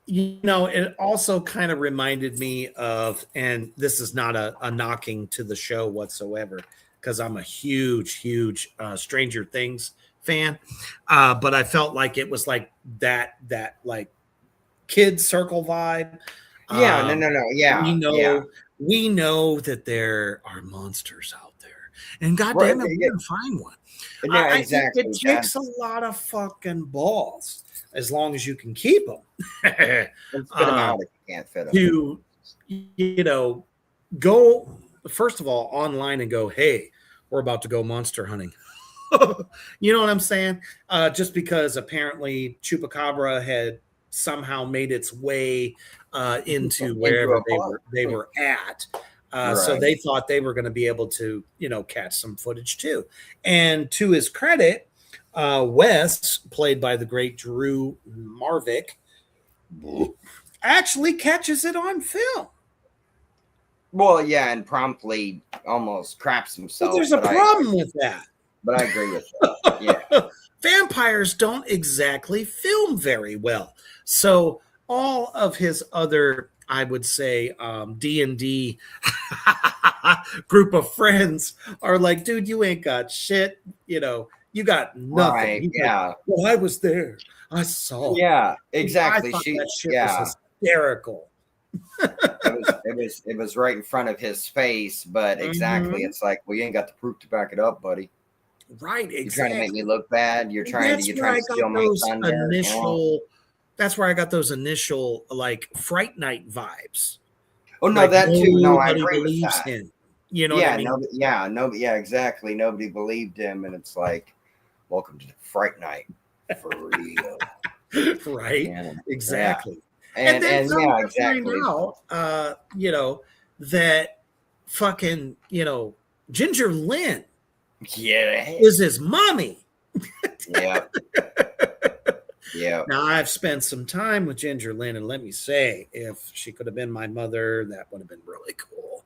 it also kind of reminded me of, and this is not a knocking to the show whatsoever, because I'm a huge Stranger Things fan. But I felt like it was like that like kid circle vibe. Yeah, Um, no, yeah, we know that there are monsters out there, and God right. damn it, we're gonna find one. Yeah, exactly. It takes a lot of fucking balls, as long as you can keep them, Spit them out if you can't fit them. to go first of all online and go, hey, we're about to go monster hunting. You know what I'm saying? Just because apparently Chupacabra had somehow made its way into wherever they were at. So they thought they were going to be able to, catch some footage too. And to his credit, Wes, played by the great Drew Marvick, actually catches it on film. Well, yeah, and promptly almost craps himself. But there's a problem with that. But I agree with that. Yeah. Vampires don't exactly film very well. So all of his other, I would say, D&D group of friends are like, dude, you ain't got shit. You got nothing. Right, yeah. Like, well, I was there. I saw. Yeah, exactly. I thought that shit was hysterical. it was right in front of his face, but exactly, it's like, well, you ain't got the proof to back it up, buddy. Right, exactly. You're trying to make me look bad. You're trying to steal my thunder. That's where I got those initial like Fright Night vibes. Oh no, like, that too. No, I agree with that. Him. You know what I mean? Yeah, exactly. Nobody believed him, and it's like, welcome to the Fright Night for real. Right, exactly. Yeah. And then exactly. Find out, that fucking, Ginger Lynn is his mommy. Yeah. Yeah. Now, I've spent some time with Ginger Lynn, and let me say, if she could have been my mother, that would have been really cool.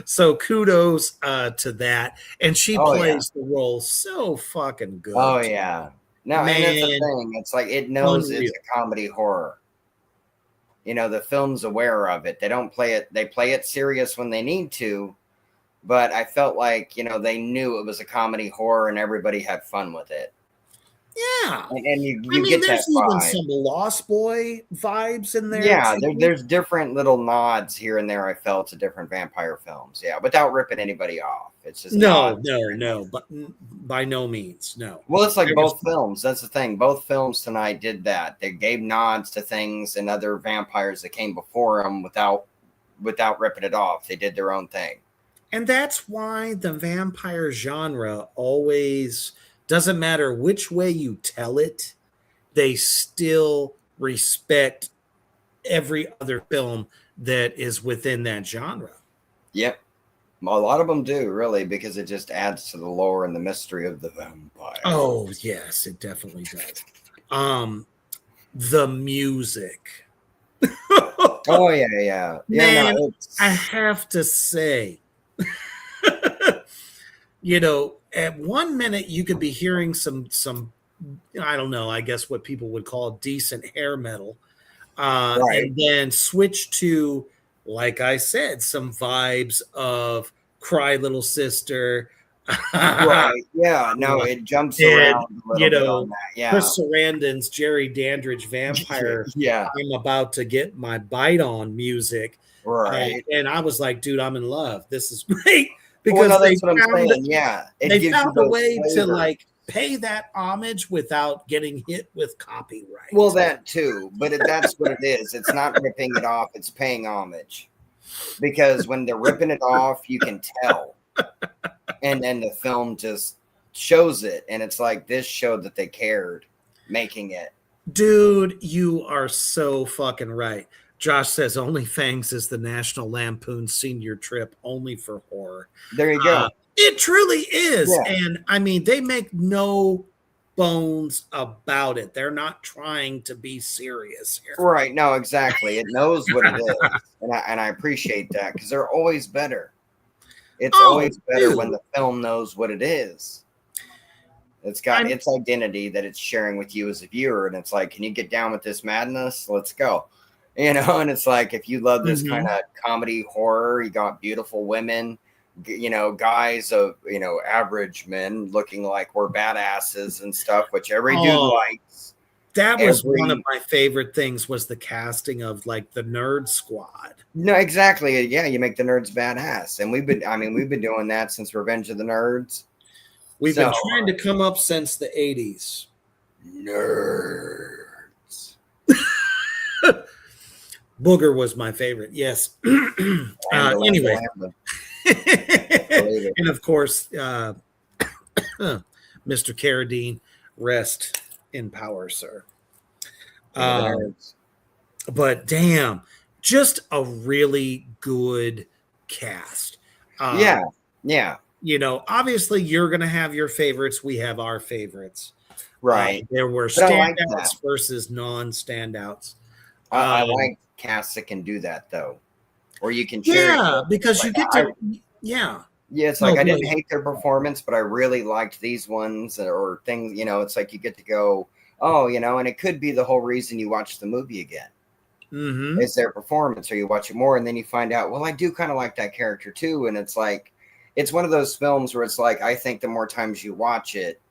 So kudos to that. And she plays the role so fucking good. Oh, yeah. No, and that's the thing. It's like it knows it's a comedy horror. The film's aware of it. They don't play it. They play it serious when they need to. But I felt like, they knew it was a comedy horror and everybody had fun with it. Yeah. And you get that there's vibe. Even some Lost Boy vibes in there. Yeah, there's different little nods here and there, I felt, to different vampire films. Yeah, without ripping anybody off. It's just no, but by no means, no. Well, it's like both films. That's the thing. Both films tonight did that. They gave nods to things and other vampires that came before them without ripping it off. They did their own thing. And that's why the vampire genre always, doesn't matter which way you tell it, they still respect every other film that is within that genre. Yep. A lot of them do, really, because it just adds to the lore and the mystery of the vampire. Oh, yes, it definitely does. The music. Oh, yeah. Man, I have to say, at 1 minute you could be hearing some I don't know, I guess what people would call decent hair metal, right. And then switch to, like I said, some vibes of Cry Little Sister. Right. Yeah. No, it jumps around a little bit on that. Yeah. Chris Sarandon's Jerry Dandridge Vampire. Yeah. I'm about to get my bite on music. Right. And I was like, dude, I'm in love. This is great. Because that's what I'm saying. Yeah. They found a way to like pay that homage without getting hit with copyright. Well, that too. But that's what it is. It's not ripping it off. It's paying homage. because when they're ripping it off, you can tell. And then the film just shows it. And it's like, this showed that they cared making it. Dude, you are so fucking right. Josh says only Fangs is the National Lampoon senior trip only for horror. There you go. It truly is. Yeah. And I mean, they make no bones about it. They're not trying to be serious here. Right. No, exactly. It knows what it is. And I appreciate that because they're always better. It's always better when the film knows what it is. It's got its identity that it's sharing with you as a viewer. And it's like, can you get down with this madness? Let's go. You know, and it's like, if you love this kind of comedy horror, you got beautiful women, you know, guys of, you know, average men looking like we're badasses and stuff, which every dude likes. That was one of my favorite things, was the casting of like the nerd squad. No, exactly. Yeah, you make the nerds badass. And we've been doing that since Revenge of the Nerds. We've been trying to come up since the 80s. Nerds. Booger was my favorite. Yes. Anyway. And of course, Mr. Carradine, rest in power, sir. But damn, just a really good cast. Yeah. You know, obviously you're going to have your favorites. We have our favorites. Right. There were standouts versus non-standouts. I like casts that can do that, though. Or you can share. Yeah, because you get to. Yeah, it's like I didn't hate their performance, but I really liked these ones or things. You know, it's like you get to go, oh, you know, and it could be the whole reason you watch the movie again. Is their performance, or you watch it more, and then you find out, well, I do kind of like that character too. And it's like, it's one of those films where it's like, I think the more times you watch it,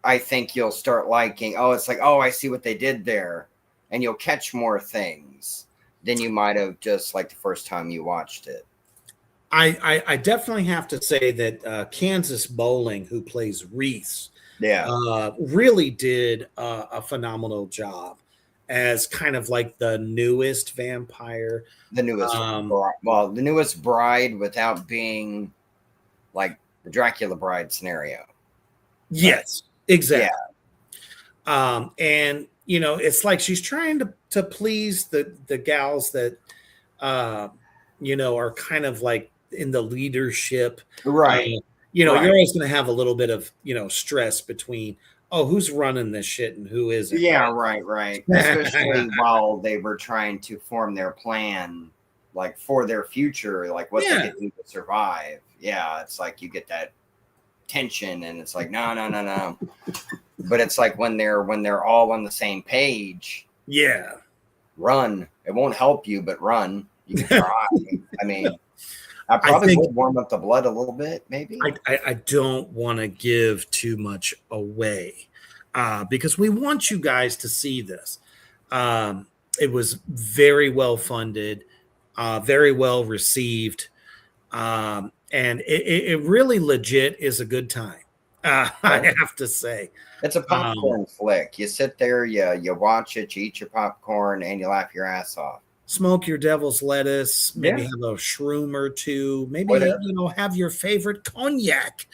I think you'll start liking, oh, it's like, oh, I see what they did there. And you'll catch more things than you might have just like the first time you watched it. I definitely have to say that Kansas Bowling, who plays Reese, really did a phenomenal job as kind of like the newest vampire. The newest, the newest bride without being like the Dracula bride scenario. Yes, exactly. Yeah. And you know, it's like she's trying to please the gals that you know, are kind of like in the leadership. Right. You know, you're always going to have a little bit of, you know, stress between, oh, who's running this shit and who isn't. Yeah, right. Especially while they were trying to form their plan, like for their future, like what they could do to survive. Yeah, it's like you get that tension, and it's like no. But it's like when they're all on the same page. Yeah. Run. It won't help you, but run. You can try. I mean, I probably would warm up the blood a little bit, maybe. I don't want to give too much away because we want you guys to see this. It was very well funded, very well received, and it really legit is a good time. I have to say. It's a popcorn flick. You sit there, you watch it, you eat your popcorn, and you laugh your ass off. Smoke your devil's lettuce, maybe have a shroom or two, maybe you know, have your favorite cognac.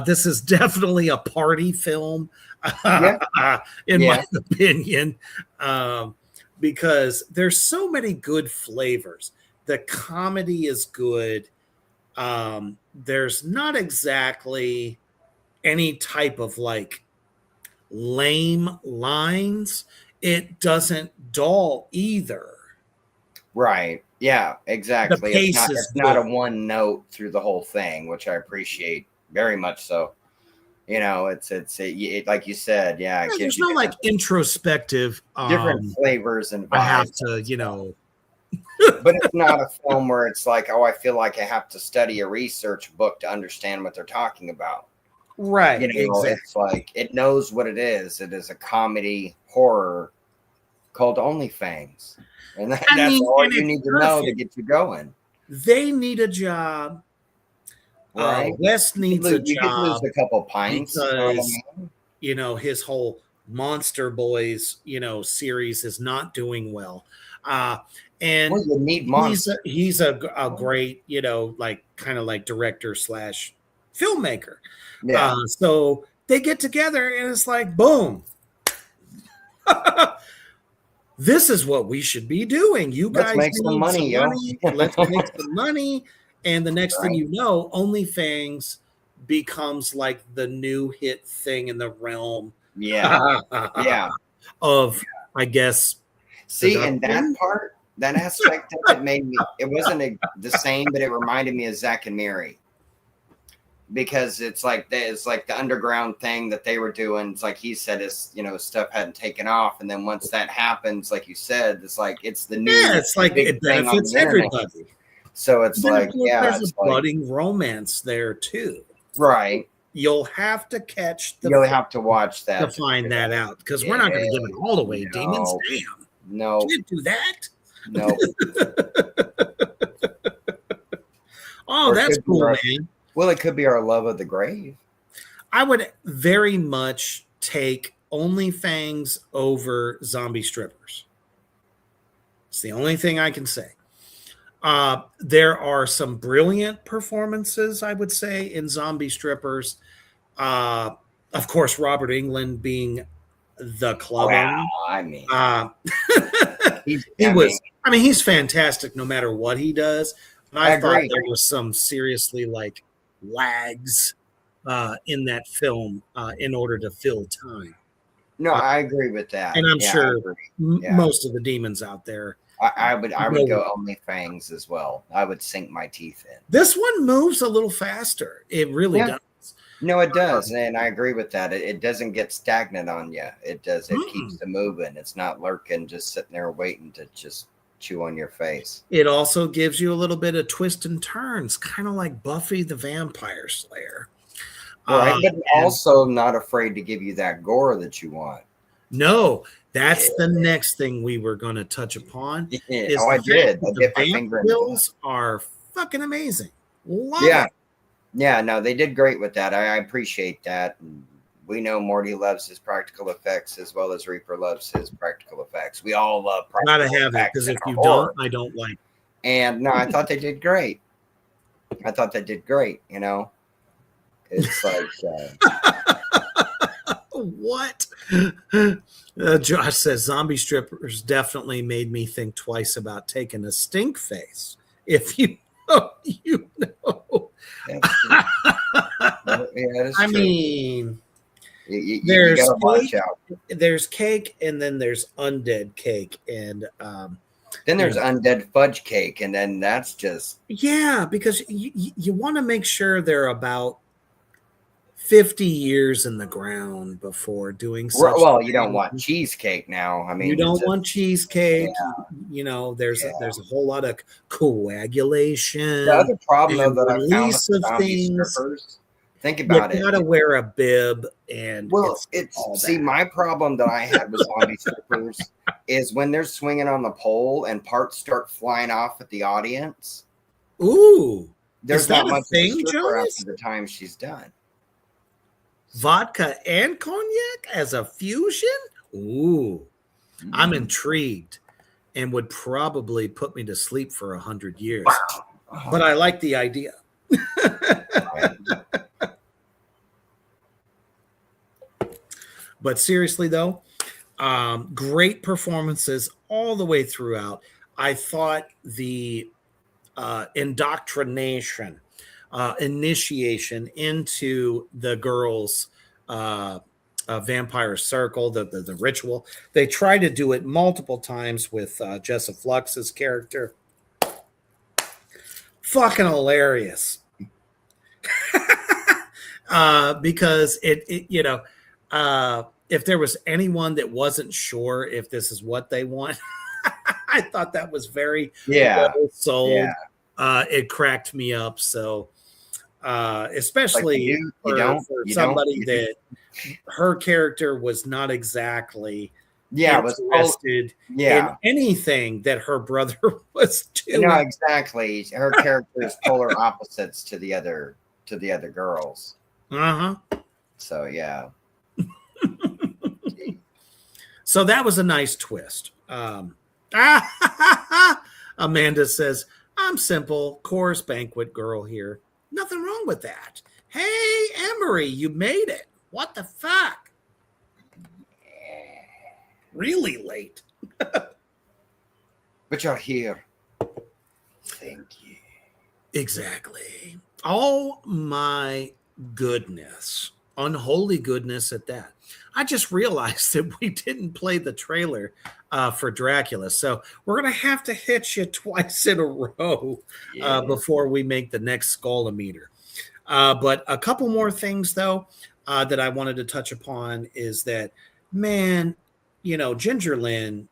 This is definitely a party film, in my opinion, because there's so many good flavors. The comedy is good. There's not exactly any type of like lame lines. It doesn't dull either. Right. Yeah, exactly. It's not a one note through the whole thing, which I appreciate very much so. You know, it's like you said, there's no like introspective different flavors and vibes. I have to, you know. But it's not a film where it's like, oh, I feel like I have to study a research book to understand what they're talking about. Right. You know, it's like it knows what it is. It is a comedy horror called Only Fangs. And that's all you need to know to get you going. They need a job. Right. Wes needs a job. You could lose a couple pints. Because, you know, his whole Monster Boys, you know, series is not doing well. And Well, you need monsters. he's a great, like kind of like director slash filmmaker. Yeah. So they get together and it's like, boom. This is what we should be doing. You Let's guys make some money, yo. Let's make some money. And the next thing you know, OnlyFangs becomes like the new hit thing in the realm. Yeah. Of, I guess. See, and that part, that aspect of it made me, it wasn't the same, but it reminded me of Zack and Miri. Because it's like the underground thing that they were doing. It's like he said, his stuff hadn't taken off, and then once that happens, like you said, it's like it's the new. Yeah, it's like it benefits everybody. So it's like, there's a budding romance there too. Right. You'll have to you'll have to watch that to find that out, because we're not going to give it all away. Demons, damn. No, can't do that. No. Oh, that's cool, man. Well, it could be our love of the grave. I would very much take OnlyFangs over zombie strippers. It's the only thing I can say. There are some brilliant performances, I would say, in zombie strippers. Of course, Robert Englund being the clubbing. Wow, I mean, he's fantastic no matter what he does. But I thought there was some seriously like lags in that film in order to fill time. No, I agree with that, and I'm sure most of the demons out there. I would go OnlyFangs as well. I would sink my teeth in. This one moves a little faster. It really does. No, it does, and I agree with that. It doesn't get stagnant on you. It does. It keeps it moving. It's not lurking, just sitting there waiting to just chew on your face. It also gives you a little bit of twists and turns, kind of like Buffy the Vampire Slayer. Right, but also not afraid to give you that gore that you want. No, that's the next thing we were going to touch upon. I did. The vamp kills are fucking amazing. Love it. Yeah, no, they did great with that. I appreciate that. And we know Morty loves his practical effects as well as Reaper loves his practical effects. We all love practical effects. Gotta have it, because if you don't, I don't like it. And no, I thought they did great. It's like what? Josh says zombie strippers definitely made me think twice about taking a stink face. If you know, you know. I mean, you gotta watch out. There's cake, and then there's undead cake, and then there's undead fudge cake, and then that's just because you want to make sure they're about 50 years in the ground before doing such you don't want cheesecake now. I mean, you don't want cheesecake. There's a whole lot of coagulation. The other problem though that I found with zombie strippers, think about it. You gotta wear a bib, and my problem that I had with zombie strippers is when they're swinging on the pole and parts start flying off at the audience. Ooh, there's not much thing, after the time she's done. Vodka and cognac as a fusion? Ooh, I'm intrigued, and would probably put me to sleep for 100 years. Wow. But I like the idea. But seriously, though, great performances all the way throughout. I thought the indoctrination, initiation into the girls' vampire circle, the ritual. They try to do it multiple times with Jessa Flux's character. Fucking hilarious. Because if there was anyone that wasn't sure if this is what they want, I thought that was very well sold. Yeah. It cracked me up. So, especially for somebody that her character was not exactly interested in anything that her brother was doing. No, exactly. Her character is polar opposites to the other girls. So yeah. So that was a nice twist. Amanda says, I'm simple, coarse banquet girl here. Nothing wrong with that. Hey, Emery, you made it. What the fuck? Really late. But you're here. Thank you. Exactly. Oh my goodness. Unholy goodness at that. I just realized that we didn't play the trailer for Dracula. So we're going to have to hit you twice in a row before we make the next Skull-o-meter. But a couple more things, though, that I wanted to touch upon is that, man, you know, Ginger Lynn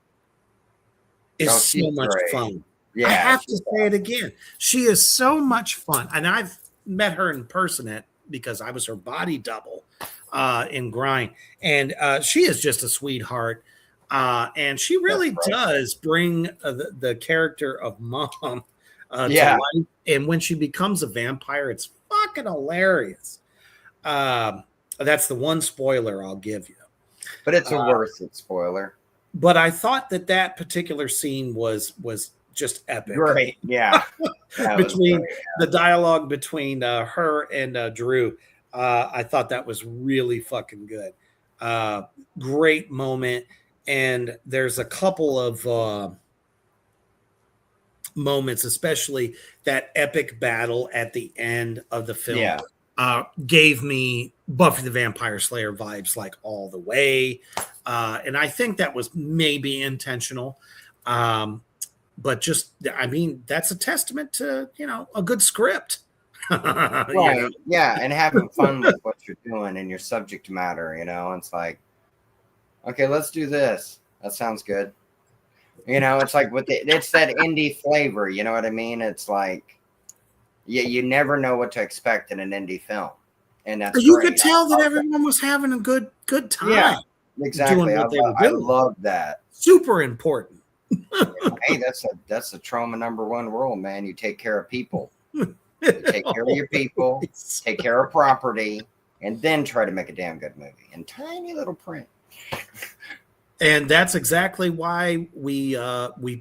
is so much fun. Yeah, I have to say it again. She is so much fun. And I've met her in person because I was her body double in Grind. And she is just a sweetheart. And she really does bring the character of Mom to life. And when she becomes a vampire, it's fucking hilarious. That's the one spoiler I'll give you. But it's a worth it spoiler. But I thought that particular scene was just epic. Great, yeah. Between the dialogue between her and Drew, I thought that was really fucking good. Great moment, and there's a couple of moments, especially that epic battle at the end of the film. Gave me Buffy the Vampire Slayer vibes like all the way. And I think that was maybe intentional. But just, I mean, that's a testament to, you know, a good script. Right. You know? Yeah. And having fun with what you're doing and your subject matter, you know, it's like, okay, let's do this. That sounds good. You know, it's like it's that indie flavor. You know what I mean? It's like, you never know what to expect in an indie film. And that's you could tell that everyone was having a good time. Yeah, exactly. I love that. Super important. Hey, that's the trauma number one rule, man. You take care of people. You take care of your people, take care of property, and then try to make a damn good movie in tiny little print. And that's exactly why we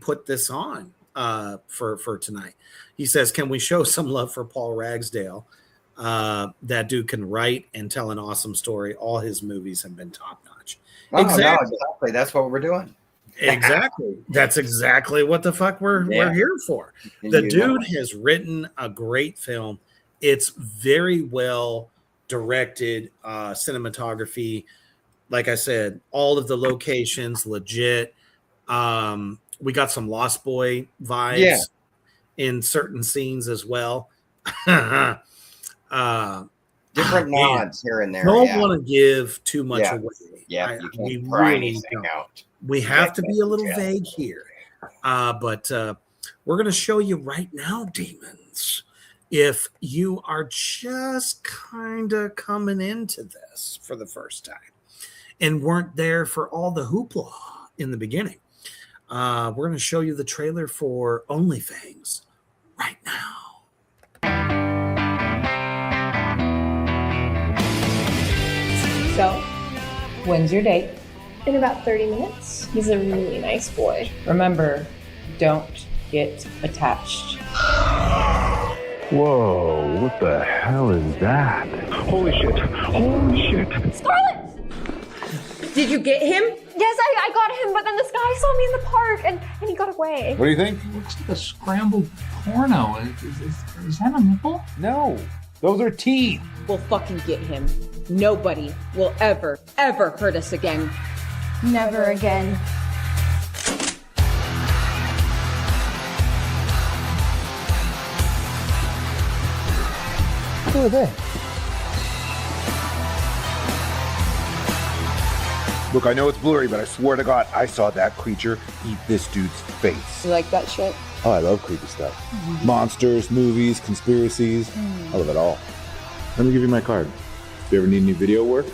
put this on for tonight. He says, can we show some love for Paul Ragsdale? That dude can write and tell an awesome story. All his movies have been top notch. Oh, exactly. No, exactly. That's what we're doing. Exactly. That's exactly what the fuck we're here for. The dude has written a great film. It's very well directed, cinematography. Like I said, all of the locations legit. We got some Lost Boy vibes in certain scenes as well. Different nods here and there. Don't want to give too much away. Yeah, we really don't. We have to be a little vague here. But we're going to show you right now, demons. If you are just kind of coming into this for the first time and weren't there for all the hoopla in the beginning, we're going to show you the trailer for Only Fangs right now. So, when's your date? In about 30 minutes. He's a really nice boy. Remember, don't get attached. Whoa, what the hell is that? Holy shit. Holy shit. Scarlet! Did you get him? Yes, I got him, but then this guy saw me in the park and he got away. What do you think? It looks like a scrambled porno. Is that a nipple? No, those are teeth. We'll fucking get him. Nobody will ever hurt us again. Never again. Who are they? Look, I know it's blurry, but I swear to God, I saw that creature eat this dude's face. You like that shit? Oh, I love creepy stuff. Monsters, movies, conspiracies. I love it all. Let me give you my card. If you ever need any video work,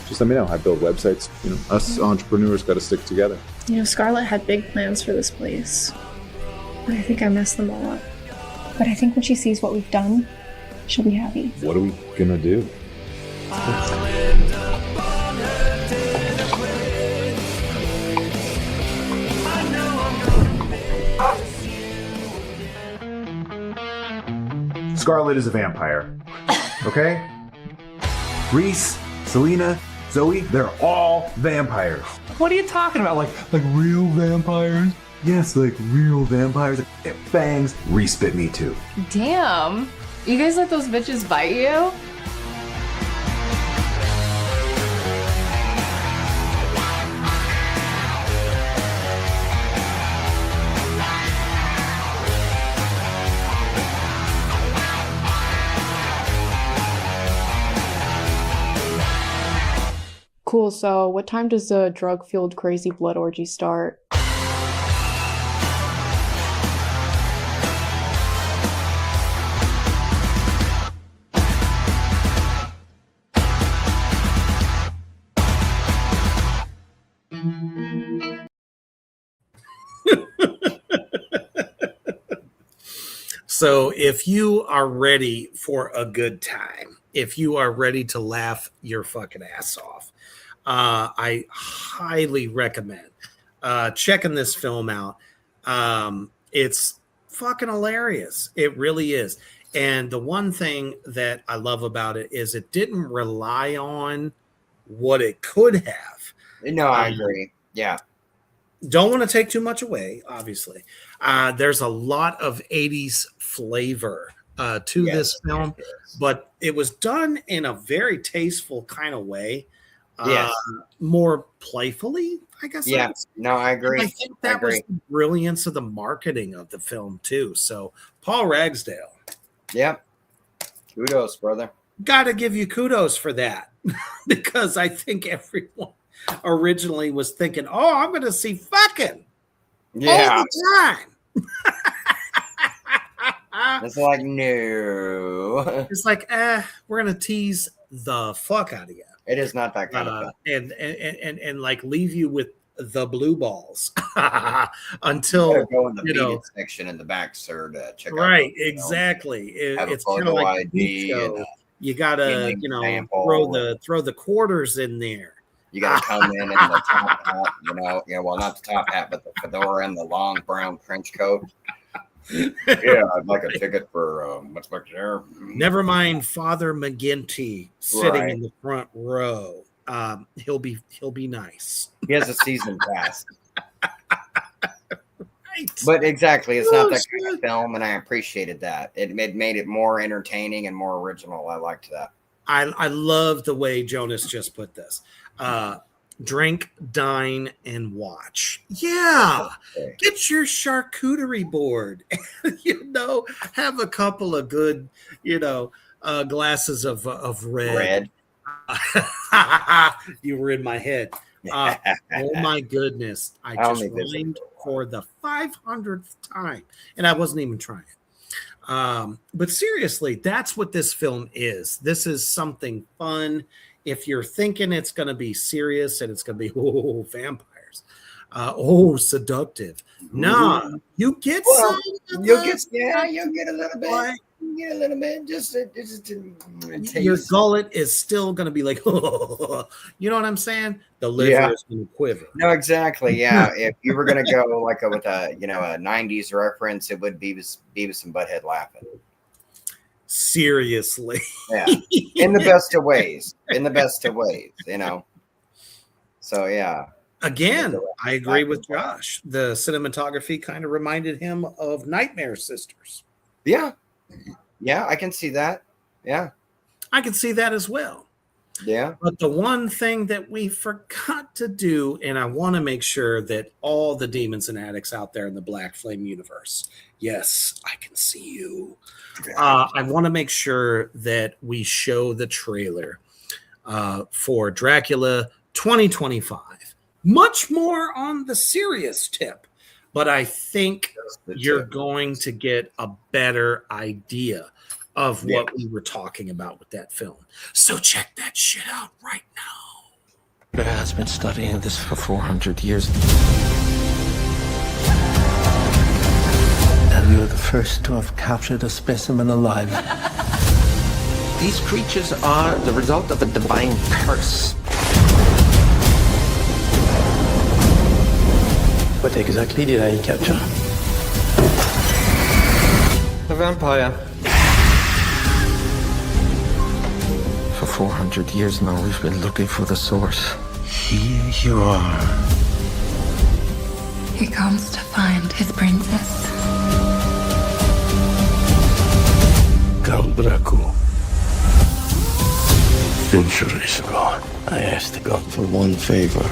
just let me know. I build websites. You know, us entrepreneurs got to stick together. You know, Scarlett had big plans for this place, but I think I messed them all up. But I think when she sees what we've done, she'll be happy. What are we gonna do? Scarlet is a vampire. Okay? Reese, Selena, Zoe, they're all vampires. What are you talking about? Like real vampires? Yes, like real vampires. Fangs, Reese bit me too. Damn. You guys let those bitches bite you? Cool, so what time does the drug-fueled crazy blood orgy start? So if you are ready for a good time, if you are ready to laugh your fucking ass off, I highly recommend checking this film out. It's fucking hilarious. It really is. And the one thing that I love about it is it didn't rely on what it could have. No, I agree. Yeah. Don't want to take too much away, obviously. There's a lot of 80s flavor to this film, but it was done in a very tasteful kind of way. More playfully, I guess. Yeah, no, I agree. And I think that was the brilliance of the marketing of the film, too. So, Paul Ragsdale. Yep. Kudos, brother. Got to give you kudos for that because I think everyone originally was thinking, oh, I'm going to see fucking all the time. It's like, no. It's like, we're going to tease the fuck out of you. It is not that kind of film. And like leave you with the blue balls until go in the beaded section in the back, sir, to check out. Right, exactly. It's kind of like ID you gotta, throw the quarters in there. You gotta come in the top hat, well, not the top hat, but the fedora and the long brown trench coat. Yeah, I'd like a ticket for what's back there. Never mind Father McGinty sitting in the front row. He'll be nice. He has a season pass. Right. But exactly, it's not that kind of film, and I appreciated that. It made it more entertaining and more original. I liked that. I love the way Jonas just put this. Drink, dine, and watch. Yeah. Get your charcuterie board. Have a couple of good, glasses of red. You were in my head. Oh my goodness. I just rhymed for the 500th time. And I wasn't even trying. But seriously, that's what this film is. This is something fun. If you're thinking it's going to be serious and it's going to be vampires, seductive. Nah, you get some. You'll get a little bit. Get a little bit. Just your gullet is still going to be like, you know what I'm saying? The liver is going to quiver. No, exactly. Yeah. If you were going to go like with a 90s reference, it would be Beavis and Butthead laughing. Seriously. Yeah. In the best of ways. So yeah. Again, I agree with Josh. The cinematography kind of reminded him of Nightmare Sisters. Yeah. Yeah, I can see that. Yeah. I can see that as well. Yeah. But the one thing that we forgot to do, and I want to make sure that all the demons and addicts out there in the Black Flame universe, yes, I can see you. I want to make sure that we show the trailer for Dracula 2025. Much more on the serious tip, but I think you're going to get a better idea of what we were talking about with that film. So check that shit out right now. It has been studying this for 400 years. And you're the first to have captured a specimen alive. These creatures are the result of a divine curse. What exactly did I capture? A vampire. For 400 years now, we've been looking for the source. Here you are. He comes to find his princess. Count Dracula. Centuries ago, I asked God for one favor.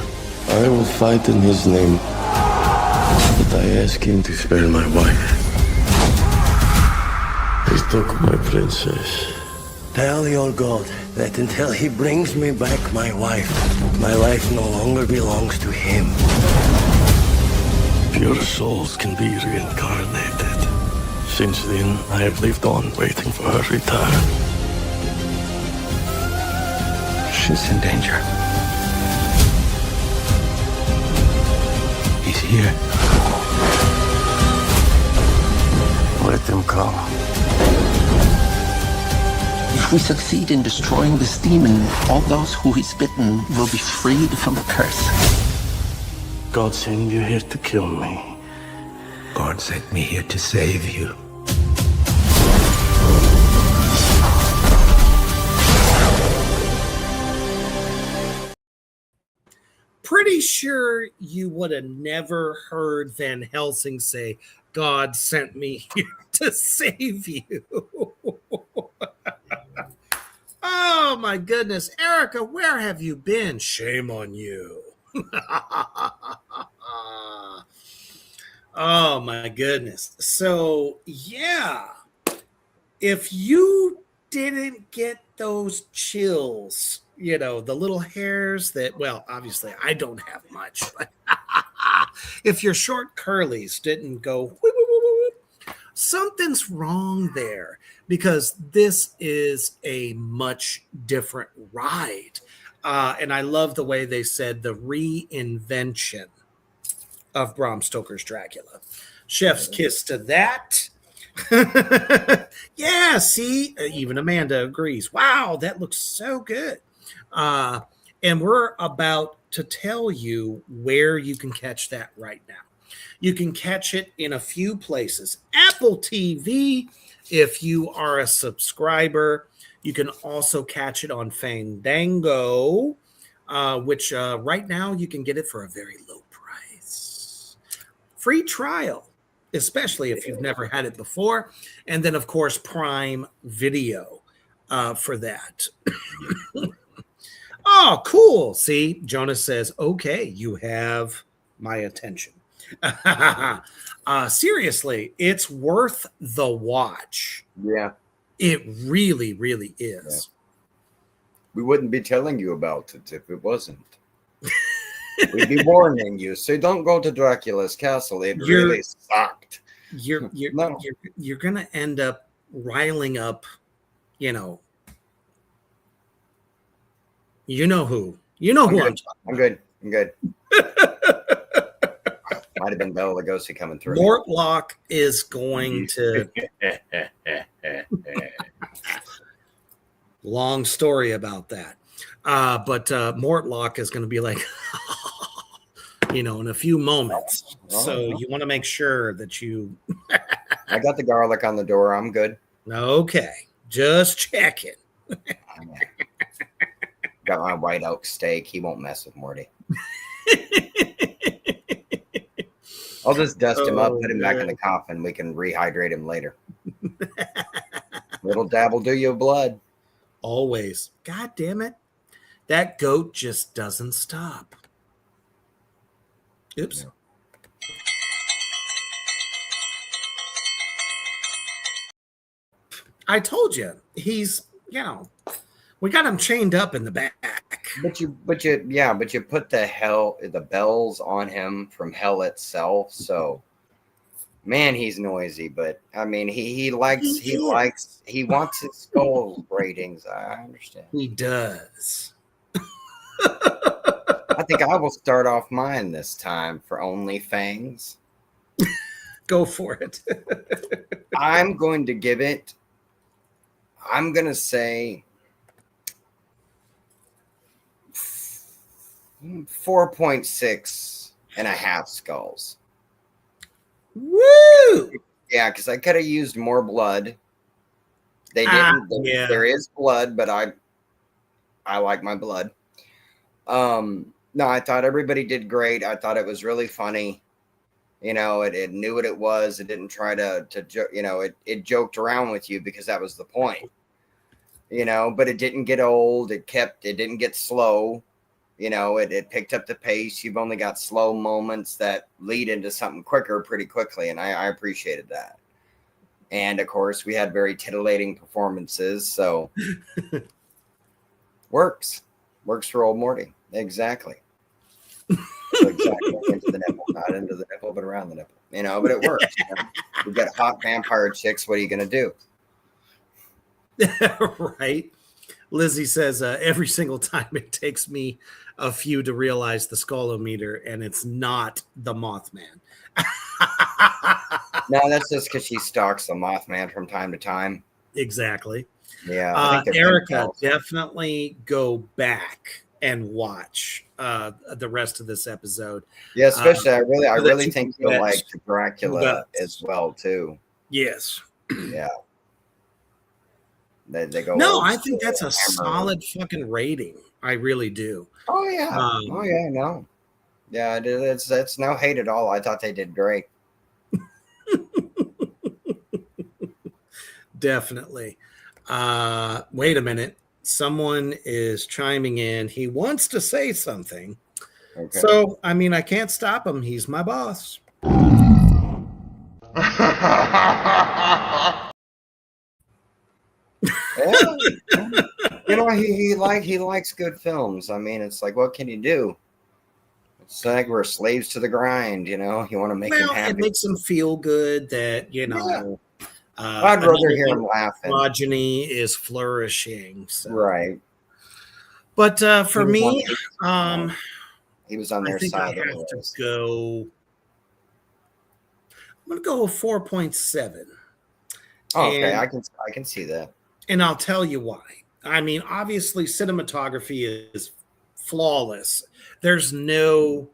I will fight in his name, but I ask him to spare my wife. He took my princess. Tell your God that until he brings me back my wife, my life no longer belongs to him. Pure souls can be reincarnated. Since then, I have lived on waiting for her return. She's in danger. He's here. Let him come. If we succeed in destroying this demon, all those who he's bitten will be freed from the curse. God sent you here to kill me. God sent me here to save you. Pretty sure you would have never heard Van Helsing say, God sent me here to save you. Oh my goodness. Erica, where have you been? Shame on you. Oh my goodness. So yeah, if you didn't get those chills, you know, the little hairs that, well, obviously I don't have much, but if your short curlies didn't go, whoop, whoop, whoop, whoop, something's wrong there, because this is a much different ride. And I love the way they said the reinvention of Bram Stoker's Dracula. Chef's kiss to that. Yeah, see, even Amanda agrees. Wow, that looks so good. And we're about to tell you where you can catch that right now. You can catch it in a few places. Apple TV, if you are a subscriber. You can also catch it on Fandango, which right now you can get it for a very low price. Free trial, especially if you've never had it before. And then, of course, Prime Video for that. Oh, cool. See, Jonas says, okay, you have my attention. Seriously, it's worth the watch. Yeah. It really, really is. Yeah. We wouldn't be telling you about it if it wasn't. We'd be warning you. So don't go to Dracula's castle. It really sucked. You're gonna end up riling up, you know who. You know who I'm good. Might have been Bela Lugosi coming through. Mortlock is going to. Long story about that. But Mortlock is going to be like, in a few moments. So you want to make sure that you. I got the garlic on the door. I'm good. Okay. Just checking. Got my white oak steak. He won't mess with Morty. I'll just dust him up, put him back in the coffin. We can rehydrate him later. Little dab will do you blood. Always. God damn it. That goat just doesn't stop. Oops. Yeah. I told you. He's, we got him chained up in the back. But you put the bells on him from hell itself. So, man, he's noisy. But I mean, he wants his skull ratings. I understand. He does. I think I will start off mine this time for only Fangs. Go for it. I'm going to give it. I'm going to say 4.6 and a half skulls. Woo! Yeah, because I could have used more blood. They didn't. Yeah. There is blood, but I like my blood. No, I thought everybody did great. I thought it was really funny. You know, it knew what it was. It didn't try to you know, it joked around with you because that was the point. You know, but it didn't get old. It didn't get slow. You know, it picked up the pace. You've only got slow moments that lead into something quicker pretty quickly, and I appreciated that. And of course, we had very titillating performances, so works for old Morty. Exactly. Exactly into the nipple, not into the nipple, but around the nipple. You know, but it works. You know? We've got hot vampire chicks. What are you going to do? Right. Lizzie says every single time it takes me a few to realize the skull-o-meter, and it's not the Mothman. No, that's just because she stalks the Mothman from time to time. Exactly. Yeah. Erica, definitely go back and watch the rest of this episode. Yeah, especially I really think you'll like Dracula as well too. Yes. Yeah. They go. No, I think that's a solid fucking rating. I really do. Oh yeah. No. Yeah, it's no hate at all. I thought they did great. Definitely. Wait a minute. Someone is chiming in. He wants to say something. Okay. So, I mean, I can't stop him. He's my boss. Yeah. You know, he likes good films. I mean, it's like, what can you do? It's like we're slaves to the grind, you know. You want to make him happy. It makes him feel good that, you know, I'd rather hear him laughing. Progeny is flourishing. So. Right. But for me, he was on their side. I have to go. I'm going to go with 4.7. Oh, okay, I can see that. And I'll tell you why. I mean, obviously, cinematography is flawless. There's no,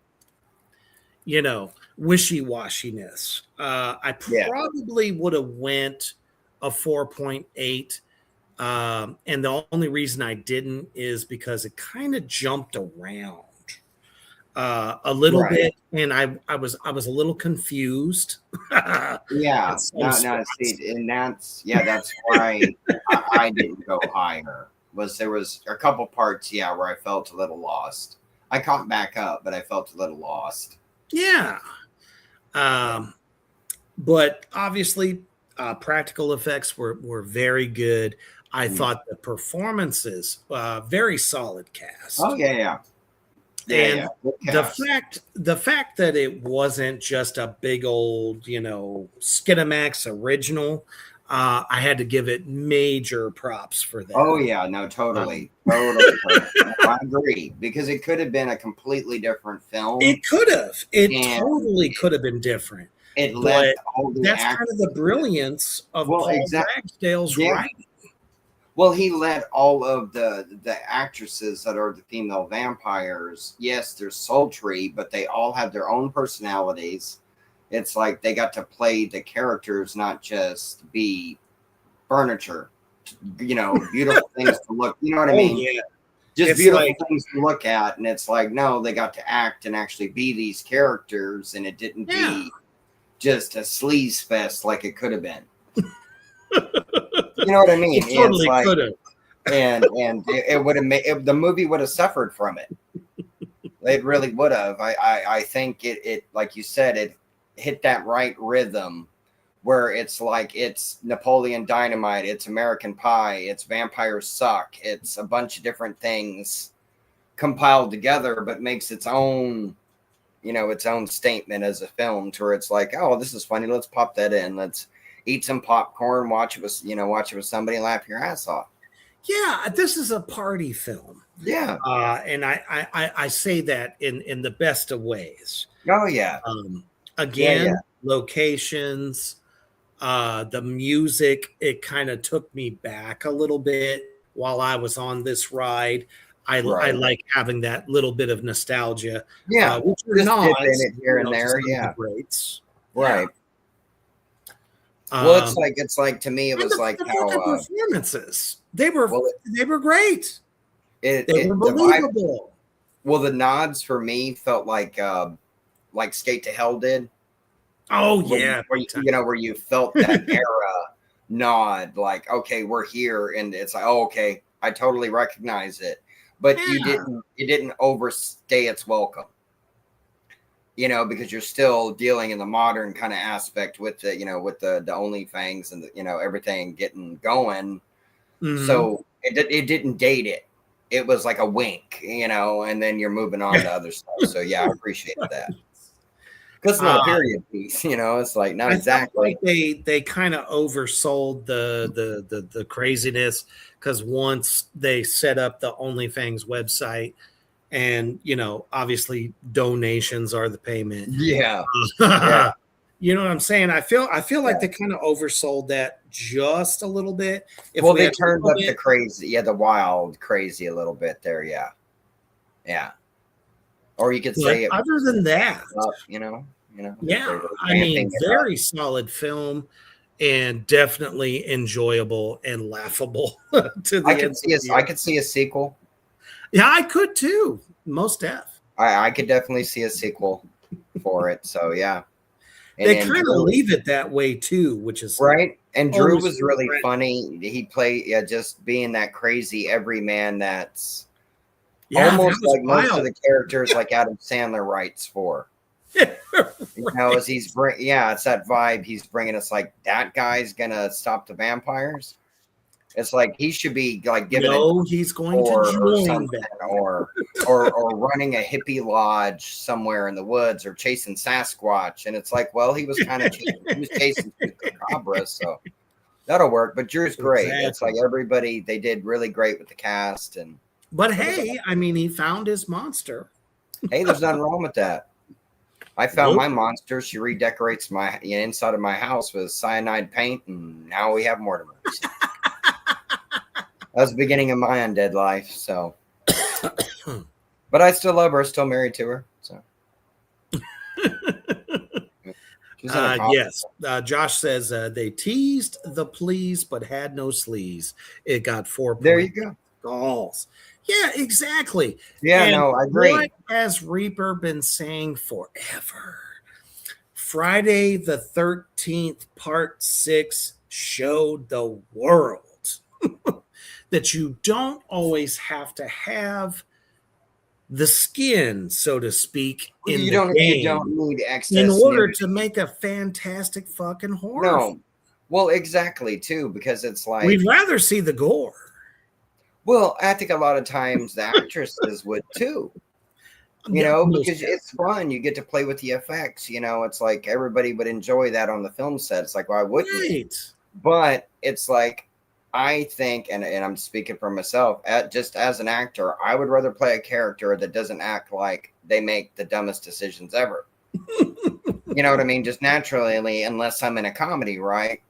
you know, wishy-washiness. I probably would have went a 4.8. And the only reason I didn't is because it kind of jumped around a little bit, and I was a little confused. Yeah, no, see, and that's why I didn't go higher. There was a couple parts, where I felt a little lost. I caught back up, but I felt a little lost. Yeah, but obviously, practical effects were very good. I thought the performances, very solid cast. Oh yeah. And the fact that it wasn't just a big old, you know, Skinamax original, I had to give it major props for that. Oh yeah, no, totally. I agree, because it could have been a completely different film. It could have. It totally could have been different. That's kind of the brilliance of Paul Ragsdale's writing. Well, he let all of the actresses that are the female vampires, yes, they're sultry, but they all have their own personalities. It's like they got to play the characters, not just be furniture, you know, beautiful things to look, you know what I mean? Yeah. Just it's beautiful things to look at. And it's like, no, they got to act and actually be these characters, and it didn't be just a sleaze fest like it could have been. You know what I mean? It totally could have. And it would have made the movie would have suffered from it. It really would have. I think it like you said, it hit that right rhythm where it's like it's Napoleon Dynamite, it's American Pie, it's Vampires Suck, it's a bunch of different things compiled together, but makes its own, you know, its own statement as a film, to where it's like, oh, this is funny, let's pop that in, let's eat some popcorn, watch it with somebody, and laugh your ass off. Yeah, this is a party film. Yeah. And I say that in the best of ways. Oh yeah. Locations, the music, it kind of took me back a little bit while I was on this ride. I like having that little bit of nostalgia. Yeah, which are not in it here and there. Yeah, greats. Right. Well, it's like to me, it was like how performances. They were great. They were the vibe, believable. well, the nods for me felt like Skate to Hell did. Oh yeah, where you felt that era nod, like, okay, we're here, and it's like, oh, okay, I totally recognize it, but it didn't overstay its welcome, because you're still dealing in the modern kind of aspect with the, with the only Fangs and the, everything getting going. Mm-hmm. So it didn't date it. It was like a wink, and then you're moving on to other stuff. So yeah, I appreciate that. Because it's not a period piece, it's like not exactly. Like they kind of oversold the craziness, because once they set up the OnlyFans website, and obviously donations are the payment. Yeah. Yeah. You know what I'm saying? I feel like they kind of oversold that just a little bit. Well, they turned up the crazy, the wild crazy a little bit there, yeah. Or you could say, other than that, yeah, I mean, very solid film, and definitely enjoyable and laughable. I could see a sequel. Yeah, I could too. Most def. I could definitely see a sequel for it. So yeah, they kind of leave it that way too, which is right. And Drew was really funny. He played just being that crazy everyman that's almost like most of the characters like Adam Sandler writes for. As he's it's that vibe he's bringing us, like, that guy's gonna stop the vampires. It's like he should be like giving he's going to join or running a hippie lodge somewhere in the woods, or chasing Sasquatch. And it's like, well, he was kind of chasing Cobra, so that'll work. But Drew's great. Exactly. It's like everybody, they did really great with the cast. But hey, I mean, he found his monster. Hey, there's nothing wrong with that. I found my monster. She redecorates my inside of my house with cyanide paint, and now we have Mortimer. So. That was the beginning of my undead life. So, but I still love her. Still married to her. So, yes. Josh says they teased the please, but had no sleaze. It got 4 points. There you go. Goals. Yeah, exactly. Yeah, no, I agree. What has Reaper been saying forever? Friday the 13th, part 6 showed the world that you don't always have to have the skin, so to speak, you don't need excess in order to make a fantastic fucking horror. No. Well, exactly, too, because it's like, we'd rather see the gore. Well, I think a lot of times the actresses would too, because it's fun. You get to play with the effects. It's like everybody would enjoy that on the film set. It's like, why wouldn't you? But it's like, I think, and I'm speaking for myself, just as an actor, I would rather play a character that doesn't act like they make the dumbest decisions ever. You know what I mean? Just naturally, unless I'm in a comedy, right?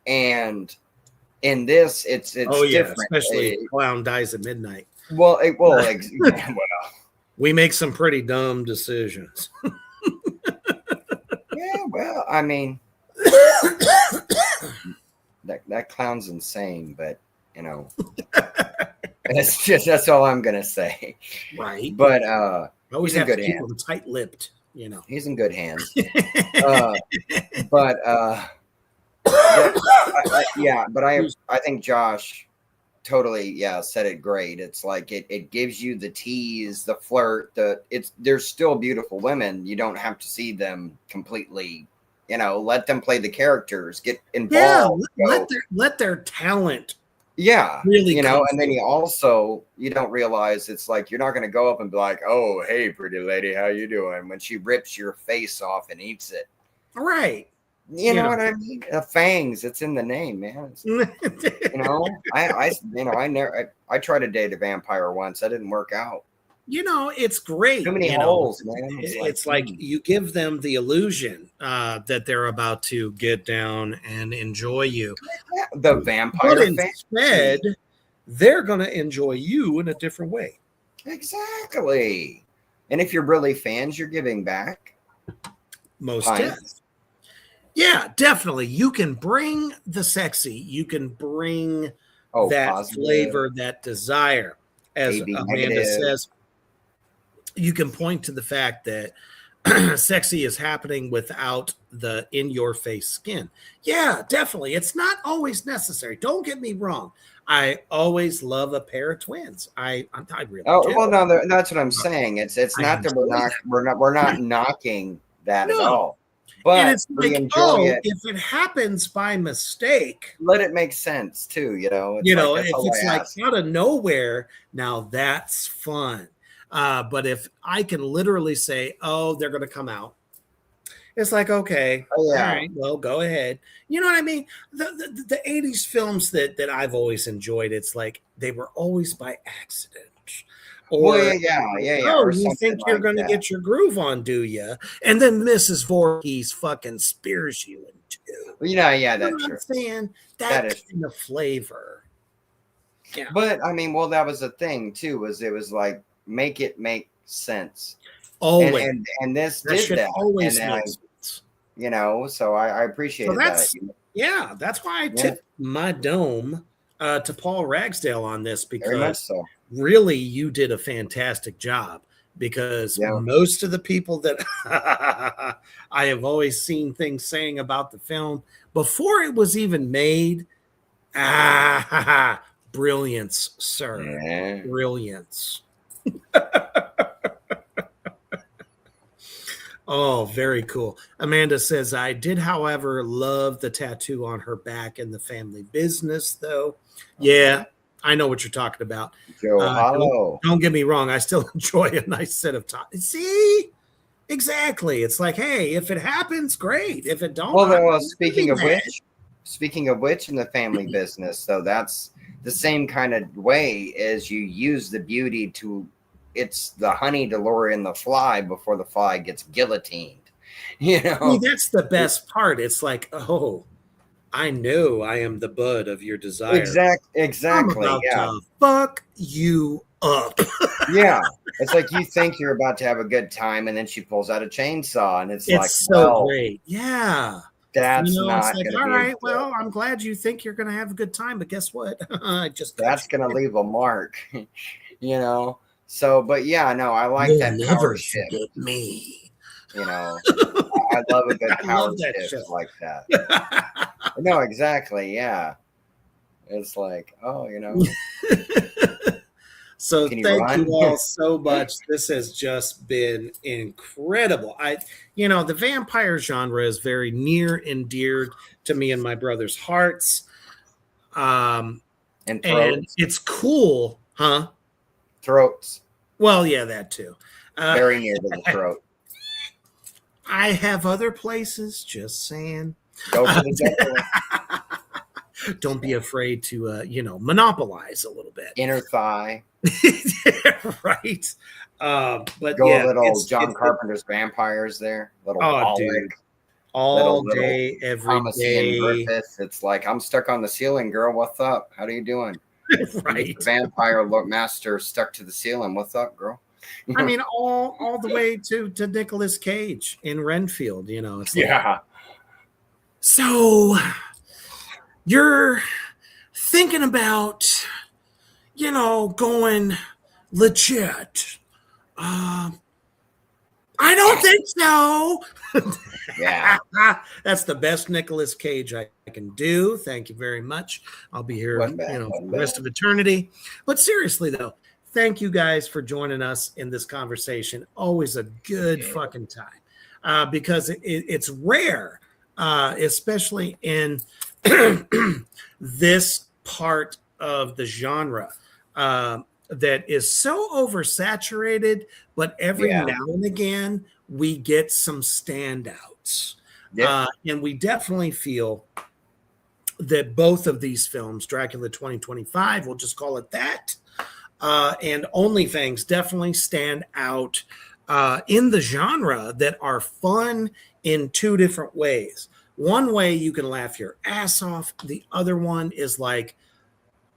And in this, it's different. Especially if clown dies at midnight. Well, we make some pretty dumb decisions. Yeah, well, I mean, that clown's insane, but that's all I'm gonna say. Right. But always have to keep him tight-lipped. He's in good hands. But I think Josh totally said it great. It's like it gives you the tease, the flirt, there's still beautiful women. You don't have to see them completely, let them play the characters, get involved. Yeah, let their talent really and then you don't realize it's like you're not going to go up and be like, oh, hey, pretty lady, how you doing, when she rips your face off and eats it. Right. You know what I mean? Fangs, it's in the name, man. I tried to date a vampire once. That didn't work out. It's great. Too many holes, man. It's like you give them the illusion that they're about to get down and enjoy you. The vampire. But instead, they're going to enjoy you in a different way. Exactly. And if you're really fans, you're giving back. Most definitely. Yeah, definitely. You can bring the sexy. You can bring that flavor, that desire. as AB Amanda negative. says, you can point to the fact that sexy is happening without the in-your-face skin. Yeah, definitely. It's not always necessary. Don't get me wrong. I always love a pair of twins. I really do. Well, no, that's what I'm saying. It's not that we're not knocking that at all. But and it's we like, enjoy it. if it happens by mistake, let it make sense too. It's if it's like out of nowhere, now that's fun. But if I can literally say, oh, they're going to come out, it's like, okay, all right, well, go ahead. You know what I mean? The 80s films that I've always enjoyed, it's like they were always by accident. Or, or you think you're going to get your groove on, do you? And then Mrs. Voorhees fucking spears you in two. That's you know true. what I'm saying? That kind of flavor. Yeah. But, I mean, well, that was the thing, too, it was like, make it make sense. Always. And this that did that. Always make sense. So I appreciate that. Yeah, that's why I tipped my dome to Paul Ragsdale on this, because very much so. Really, you did a fantastic job, because most of the people that I have always seen things saying about the film before it was even made, brilliance, sir. Yeah. Brilliance. Oh, very cool. Amanda says, I did, however, love the tattoo on her back in the family business, though. Yeah, I know what you're talking about. Don't get me wrong. I still enjoy a nice set of top. See? Exactly. It's like, hey, if it happens, great. If it don't, speaking of which, in the family business, though, that's the same kind of way as you use the beauty to, it's the honey to lure in the fly before the fly gets guillotined. That's the best part. It's like, oh, I know I am the bud of your desire. Exactly. I'm about to fuck you up. Yeah. It's like you think you're about to have a good time, and then she pulls out a chainsaw, and it's like, so great. Yeah. That's not it's like, all right, well, I'm glad you think you're going to have a good time, but guess what? That's going to leave a mark, So, but yeah, no, I like that. Never forget me. I love a good power shift like that. No, exactly. Yeah. It's like, So thank you all so much. This has just been incredible. The vampire genre is very near and dear to me and my brother's hearts. And it's cool, huh? Throats. Well, yeah, that too. Very near to the throat. I have other places, just saying. Go for the devil. Don't be afraid to, monopolize a little bit. Inner thigh. Right. But go a little John Carpenter's vampires there. Dude. All day, every day. Griffith. It's like, I'm stuck on the ceiling, girl. What's up? How are you doing? Right. Vampire master stuck to the ceiling. What's up, girl? I mean, all the way to Nicolas Cage in Renfield, It's like, so you're thinking about, going legit. I don't think so. Yeah. That's the best Nicolas Cage I can do. Thank you very much. I'll be here, for the rest of eternity. But seriously, though, thank you guys for joining us in this conversation. Always a good fucking time, because it's rare, especially in this part of the genre, that is so oversaturated, but every now and again we get some standouts. And we definitely feel that both of these films, Dracula 2025, we'll just call it that, and Only Fangs, definitely stand out in the genre, that are fun in two different ways. One way you can laugh your ass off. The other one is like,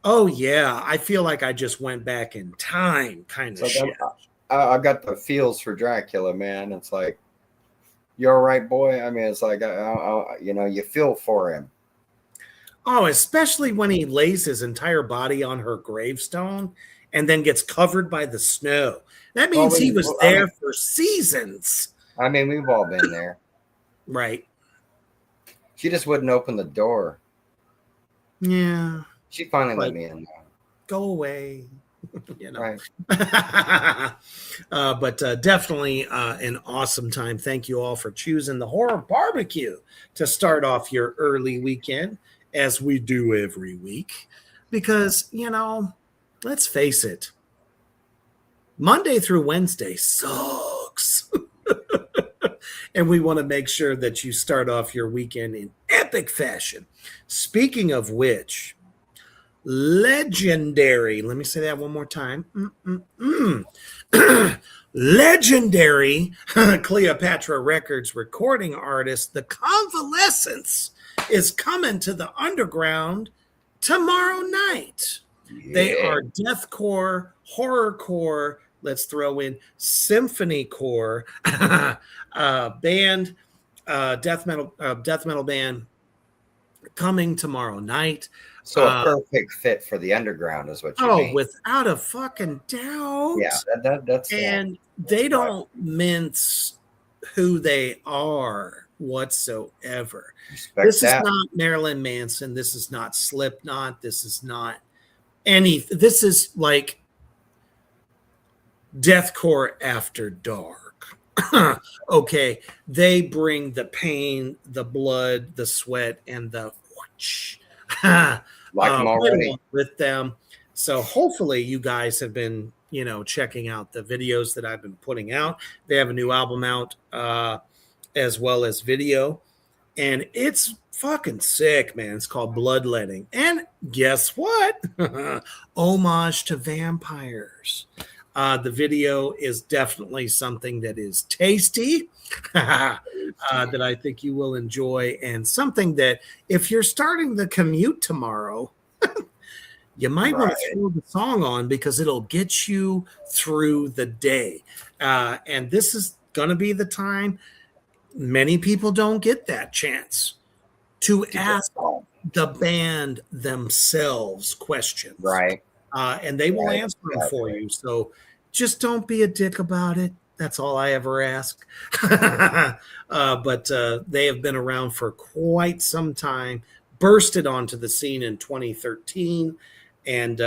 oh yeah, I feel like I just went back in time kind of shit. I got the feels for Dracula, man. It's like, you're right, boy. I mean, it's like, you feel for him. Oh, especially when he lays his entire body on her gravestone and then gets covered by the snow. That means he was there for seasons. I mean, we've all been there. Right. She just wouldn't open the door. Yeah. She finally let me in. Go away. You know. Right. But definitely an awesome time. Thank you all for choosing the Horror Barbecue to start off your early weekend, as we do every week. Because, you know, let's face it, Monday through Wednesday sucks. And we want to make sure that you start off your weekend in epic fashion. Speaking of which, legendary, let me say that one more time. Legendary Cleopatra Records recording artist, The Convalescence, is coming to the underground tomorrow night. Yeah. They are deathcore, horrorcore, let's throw in symphony core band, death metal band coming tomorrow night. So a perfect fit for the underground is what you mean. Oh, without a fucking doubt. Yeah, that's and they don't mince who they are whatsoever. This is not Marilyn Manson. This is not Slipknot. This is not this is like deathcore after dark. Okay, they bring the pain, the blood, the sweat, and the like them already with them. So hopefully you guys have been, checking out the videos that I've been putting out. They have a new album out as well as video, and it's fucking sick, man. It's called Bloodletting. And guess what? Homage to vampires. The video is definitely something that is tasty, that I think you will enjoy, and something that if you're starting the commute tomorrow, you might want to throw the song on because it'll get you through the day. And this is going to be the time. Many people don't get that chance to ask the band themselves questions. Right. And they will answer them for you. So just don't be a dick about it. That's all I ever ask. But they have been around for quite some time, bursted onto the scene in 2013, and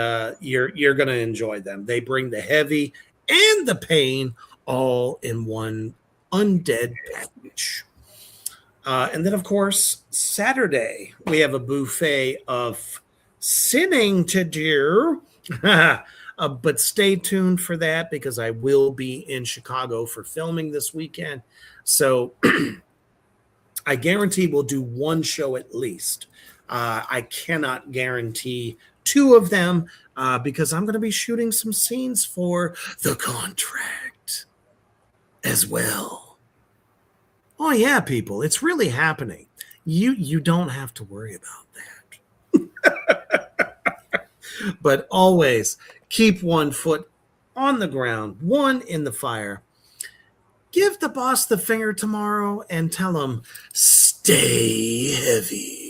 you're going to enjoy them. They bring the heavy and the pain all in one undead package. And then, of course, Saturday, we have a buffet of sinning to do. But stay tuned for that because I will be in Chicago for filming this weekend. So I guarantee we'll do one show at least. I cannot guarantee two of them because I'm going to be shooting some scenes for The Contract as well. Oh, yeah, people. It's really happening. You don't have to worry about that. But always keep one foot on the ground, one in the fire. Give the boss the finger tomorrow and tell him, stay heavy.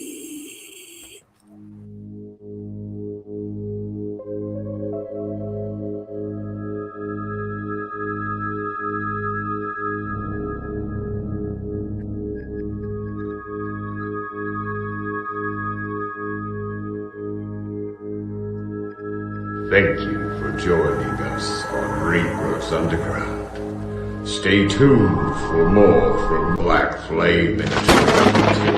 Thank you for joining us on Rebirth Underground. Stay tuned for more from Black Flame Entertainment.